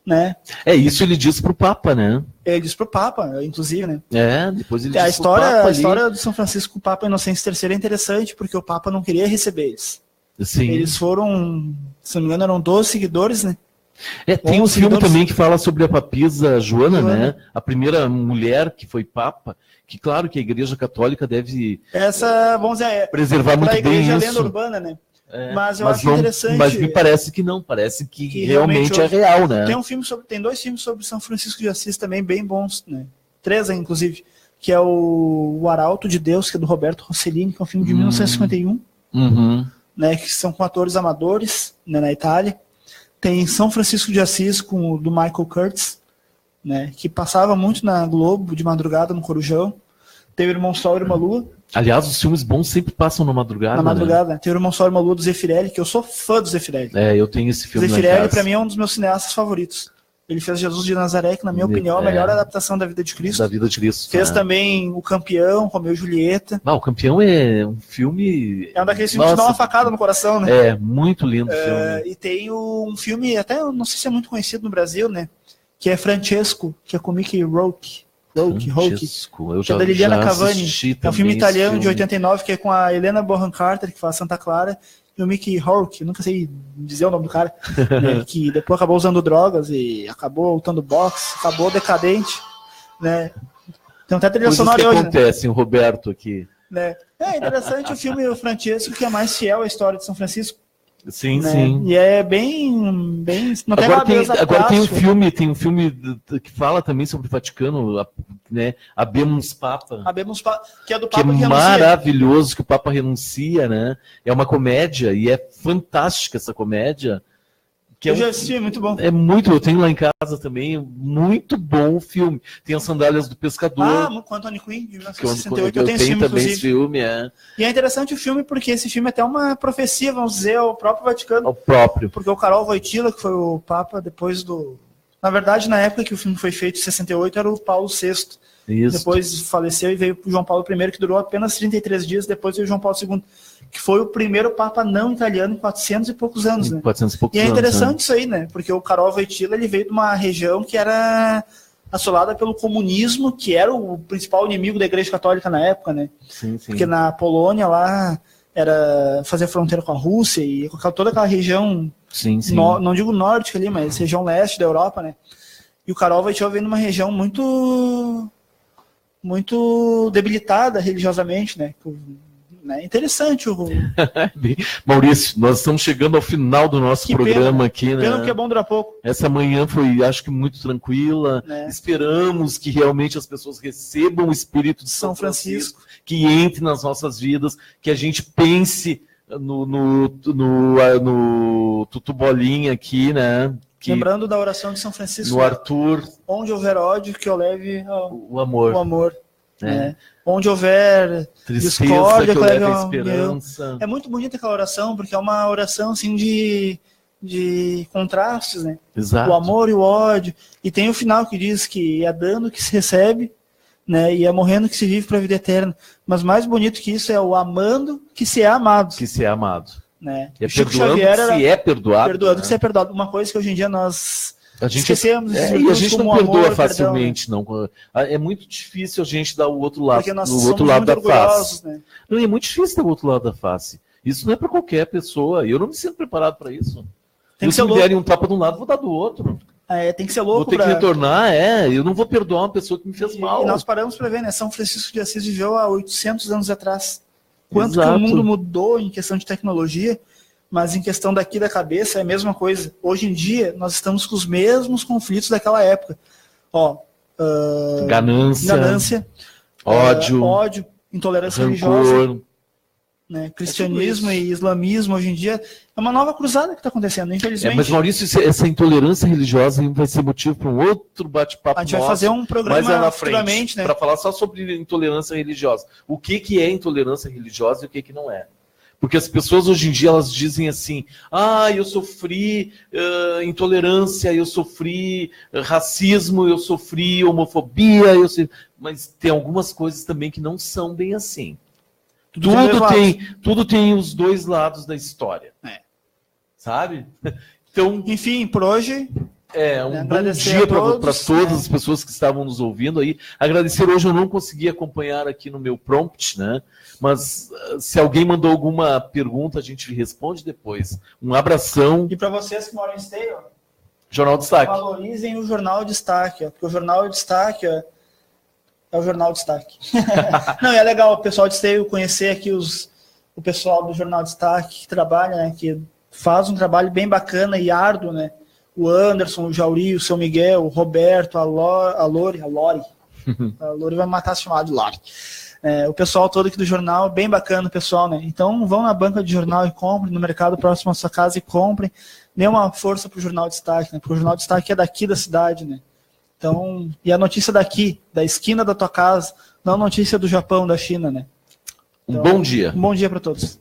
Né? Isso ele disse pro Papa, né? Ele disse pro Papa, inclusive, né? Depois ele disse pro Papa. A história do São Francisco com o Papa Inocêncio III é interessante, porque o Papa não queria receber eles. Sim. Eles foram, se não me engano, eram 12 seguidores, né? Tem um filme também que fala sobre a papisa Joana, né? A primeira mulher que foi Papa, que claro que a Igreja Católica deve vamos dizer, preservar muito bem isso. Lenda urbana, né? Mas eu acho interessante. Mas me parece que não, parece que realmente é real, né? Tem dois filmes sobre São Francisco de Assis também bem bons, né? 3, inclusive, que é o Arauto de Deus, que é do Roberto Rossellini, que é um filme de 1951, né? Que são com atores amadores, né, na Itália. Tem São Francisco de Assis, com o do Michael Curtiz, né? Que passava muito na Globo, de madrugada, no Corujão. Tem o Irmão Sol e Irmã Lua. Aliás, os filmes bons sempre passam na madrugada. Na madrugada, né? Tem o Irmão Sol e Irmã Lua do Zeffirelli, que eu sou fã do Zeffirelli. Eu tenho esse filme. Zeffirelli, pra mim, é um dos meus cineastas favoritos. Ele fez Jesus de Nazaré, que, na minha opinião, é a melhor adaptação da vida de Cristo. Da vida de Cristo. Fez também O Campeão, Romeu e Julieta. O Campeão é um filme... É um daqueles filmes que dá uma facada no coração, né? Muito lindo o filme. E tem um filme, até não sei se é muito conhecido no Brasil, né? Que é Francesco, que é com Mickey Rourke. Que é da Liliana Cavani. É um filme italiano de 89, que é com a Helena Bonham Carter, que faz Santa Clara, e o Mickey Rourke, nunca sei dizer o nome do cara, né, que depois acabou usando drogas e acabou lutando boxe, acabou decadente, né? Tem até trilha sonora hoje. Acontece, o Roberto aqui. Né? É interessante o filme O Francesco, que é mais fiel à história de São Francisco. Sim, né? sim. E é bem não agora tem um filme que fala também sobre o Vaticano, né? Habemus Papa. Que é do Papa que é maravilhoso, que o Papa renuncia, né? É uma comédia e é fantástica essa comédia. Eu já assisti, é muito bom. Eu tenho lá em casa também, muito bom o filme. Tem as Sandálias do Pescador. Com Anthony Quinn, de 1968. Eu tenho esse filme, também esse filme, E é interessante o filme porque esse filme é até uma profecia, vamos dizer, ao próprio Vaticano. Ao próprio. Porque o Karol Wojtyła, que foi o Papa depois Na verdade, na época que o filme foi feito, em 68, era o Paulo VI. Isso. Depois faleceu e veio o João Paulo I, que durou apenas 33 dias, depois veio o João Paulo II, que foi o primeiro Papa não italiano em 400 e poucos anos, né? 400 e poucos e é anos, interessante né? Isso aí, né? Porque o Karol Wojtyła, ele veio de uma região que era assolada pelo comunismo, que era o principal inimigo da Igreja Católica na época, né? Sim, sim. Porque na Polônia lá era fazer fronteira com a Rússia e com toda aquela região, Sim, sim. não digo nórdica ali, mas região leste da Europa, né? E o Karol Wojtyła veio numa região muito debilitada religiosamente, né? Interessante Maurício, nós estamos chegando ao final do nosso programa aqui, né? Pena que é bom durar pouco. Essa manhã foi, acho que, muito tranquila. Esperamos que realmente as pessoas recebam o Espírito de São Francisco, que entre nas nossas vidas, que a gente pense no Tutu Bolinha aqui, né? Lembrando da oração de São Francisco. No Arthur. Onde houver ódio, que eu leve o amor. O amor. Onde houver tristeza, discórdia, que eu leve a esperança. É muito bonita aquela oração, porque é uma oração assim de contrastes, né? Exato. O amor e o ódio. E tem o final que diz que é dando que se recebe, né? E é morrendo que se vive para a vida eterna. Mas mais bonito que isso é o amando que se é amado. Que se é amado. Né? E é perdoando que se é perdoado. Perdoando né? que se é perdoado. Uma coisa que hoje em dia nós esquecemos. E a gente não perdoa facilmente, perdão, né? Não. É muito difícil a gente dar o outro lado, porque nós o somos outro lado da face. Né? Não, é muito difícil ter o outro lado da face. Isso não é para qualquer pessoa. Eu não me sinto preparado para isso. Se me derem um tapa de um lado, vou dar do outro. Tem que ser louco. Vou ter que retornar, eu não vou perdoar uma pessoa que me fez mal. E nós paramos para ver, né? São Francisco de Assis viveu há 800 anos atrás. Quanto que o mundo mudou em questão de tecnologia, mas em questão daqui da cabeça é a mesma coisa. Hoje em dia, nós estamos com os mesmos conflitos daquela época. Ganância, ódio, intolerância religiosa, né? Cristianismo e islamismo hoje em dia é uma nova cruzada que está acontecendo, infelizmente. Mas Maurício, essa intolerância religiosa vai ser motivo para um outro bate-papo. A gente vai fazer um programa mais lá na frente, né? Para falar só sobre intolerância religiosa. O que é intolerância religiosa e o que não é. Porque as pessoas hoje em dia elas dizem assim: eu sofri intolerância, eu sofri racismo, eu sofri homofobia, mas tem algumas coisas também que não são bem assim. Tudo tem os dois lados da história. Sabe? Então, enfim, por hoje. Um bom dia para todas as pessoas que estavam nos ouvindo aí. Agradecer, hoje eu não consegui acompanhar aqui no meu prompt, né? Mas se alguém mandou alguma pergunta, a gente responde depois. Um abração. E para vocês que moram em Esteio, Jornal Destaque. Valorizem o Jornal Destaque, porque o Jornal Destaque é o Jornal Destaque. Não, é legal o pessoal de Esteio conhecer aqui o pessoal do Jornal Destaque que trabalha, né? Que faz um trabalho bem bacana e árduo, né? O Anderson, o Jauri, o São Miguel, o Roberto, a Lori. A Lori vai matar se chamar de Lori. O pessoal todo aqui do jornal, bem bacana o pessoal, né? Então vão na banca de jornal e comprem, no mercado próximo à sua casa e comprem. Dê uma força pro Jornal Destaque, né? Porque o Jornal Destaque é daqui da cidade, né? Então, e a notícia daqui, da esquina da tua casa, não notícia do Japão, da China, né? Então, um bom dia. Um bom dia para todos.